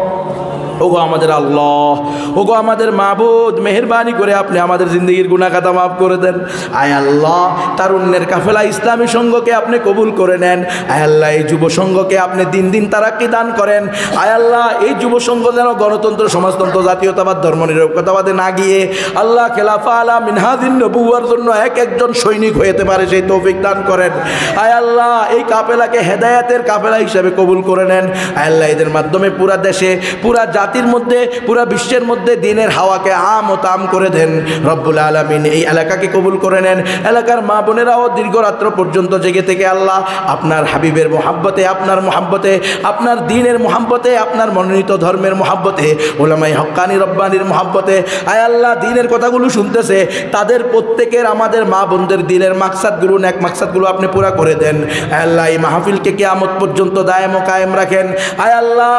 Speaker 1: ওগো আমাদের আল্লাহ, ওগো আমাদের মাবুদ, মেহেরবানি করে আপনি আমাদের জিন্দগির গুনাহ খাতা মাফ করে দেন। আয় আল্লাহ, তারুণ্যের কাফেলা ইসলামী সংঘকে আপনি কবুল করে নেন। আয় আল্লাহ, এই যুব সংঘকে আপনি দিন দিন তারাক্কি দান করেন। আয় আল্লাহ, এই যুব সংঘ যেন গণতন্ত্র, সমাজতন্ত্র, জাতীয়তাবাদ, ধর্মনিরপেক্ষতাবাদে না গিয়ে আল্লাহ খেলাফা আলা মিনহাজিন নবুওয়ার জন্য এক একজন সৈনিক হইতে পারে, সেই তৌফিক দান করেন। আয় আল্লাহ, এই কাফেলাকে হেদায়েতের কাফেলা হিসাবে কবুল করে নেন। আয় আল্লাহ, এদের মাধ্যমে পুরা দেশে, পুরা জাতির মধ্যে, পুরা বিশ্বের মধ্যে দিনের হাওয়াকে আম ও তাম করে দেন রব্বুল আলামিন। এই এলাকাকে কবুল করে নেন। এলাকার মা বোনেরাও দীর্ঘ রাত্র পর্যন্ত জেগে থেকে আল্লাহ আপনার হাবিবের মোহাব্বতে, আপনার মোহাব্বতে, আপনার দ্বীনের মোহাব্বতে, আপনার মনোনীত ধর্মের মোহাব্বতে, উলামায়ে হক্কানি রব্বানির মোহাব্বতে আয় আল্লাহ দ্বীনের কথাগুলো শুনতেছে, তাদের প্রত্যেকের, আমাদের মা বোনদের দিলের মাকসাদগুলো, নেক মাকসাদগুলো আপনি পুরা করে দেন। আয় আল্লাহ, এই মাহফিলকে কিয়ামত পর্যন্ত দায়েম ও কায়েম রাখেন। আয় আল্লাহ,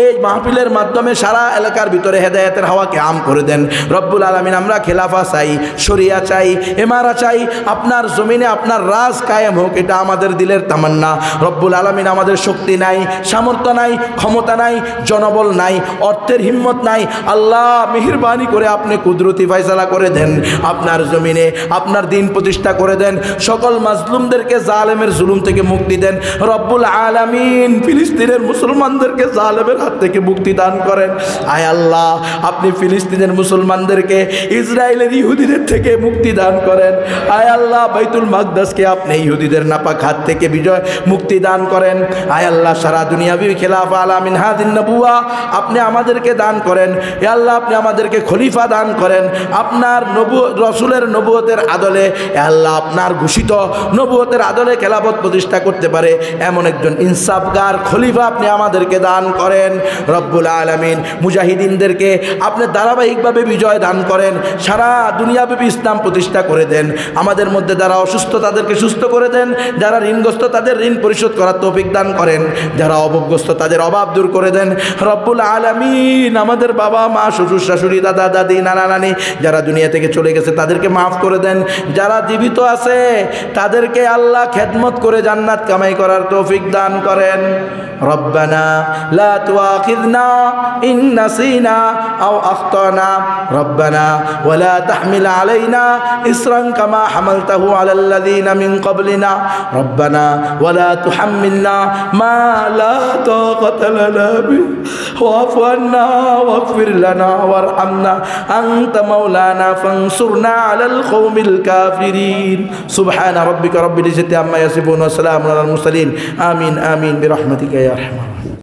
Speaker 1: এই মাহফিলের মাধ্যমে সারা এলাকার ভিতরে হেদায়েতের হাওয়াকে আম করে দেন রব্বুল আলামিন। আমরা খেলাফা চাই, শরিয়া চাই, এমারা চাই, আপনার জমিনে আপনার রাজ কায়েম হোক, এটা আমাদের দিলের তামান্না রব্বুল আলামিন। আমাদের শক্তি নাই, সামর্থ্য নাই, ক্ষমতা নাই, জনবল নাই, অর্থের হিম্মত নাই। আল্লাহ মেহেরবানি করে আপনি কুদরতি ফয়সালা করে দেন, আপনার জমিনে আপনার দিন প্রতিষ্ঠা করে দেন। সকল মাজলুমদেরকে জালেমের জুলুম থেকে মুক্তি দেন রব্বুল আলামিন। ফিলিস্তিনের মুসলমানদেরকে জালেমের হাত থেকে মুক্তি দান করেন। আয় আল্লাহ, আপনি ফিলিস্তিনের মুসলমানদেরকে ইসরায়েলের ইহুদিদের থেকে মুক্তি দান করেন। আয় আল্লাহ, বাইতুল মাকদাসকে আপনি ইহুদিদের নাপাক হাত থেকে বিজয় মুক্তি দান করেন। আয় আল্লাহ, সারা দুনিয়াবি খেলাফা আলা মিনহাজিন নবুওয়া আপনি আমাদেরকে দান করেন। এ আল্লাহ, আপনি আমাদেরকে খলিফা দান করেন। আপনার রসুলের নবুয়তের আদলে, এ আল্লাহ, আপনার ঘোষিত নবুয়তের আদলে খেলাফত প্রতিষ্ঠা করতে পারে এমন একজন ইনসাফগার খলিফা আপনি আমাদেরকে দান করেন রব্বুল আলামিন। মুজাহিদিনদেরকে আপনি ধারাবাহিকভাবে বিজয় দান করেন। সারা দুনিয়াব্যাপী ইসলাম প্রতিষ্ঠা করে দেন। আমাদের মধ্যে যারা অসুস্থ তাদেরকে সুস্থ করে দেন, যারা ঋণগ্রস্ত তাদের ঋণ পরিশোধ করার তৌফিক দান করেন, যারা অভাবগ্রস্ত তাদের অভাব দূর করে দেন রব্বুল আলামিন। আমাদের বাবা মা, শ্বশুর শাশুড়ি, দাদা দাদি, নানা নানি যারা দুনিয়া থেকে চলে গেছে তাদেরকে মাফ করে দেন। যারা জীবিত আছে তাদেরকে আল্লাহ খেদমত করে জান্নাত কামাই করার তৌফিক দান করেন। রব্বানা লা তুআখিযনা إن نسينا أو أخطأنا ربنا ولا تحمل علينا إصرا كما حملته على الذين من قبلنا ربنا ولا تحملنا ما لا طاقة لنا به واعف عنا واغفر لنا وارحمنا أنت مولانا فانصرنا على القوم الكافرين سبحان ربك رب العزة عما يصفون وسلام على المرسلين آمين آمين برحمتك يا أرحم الراحمين.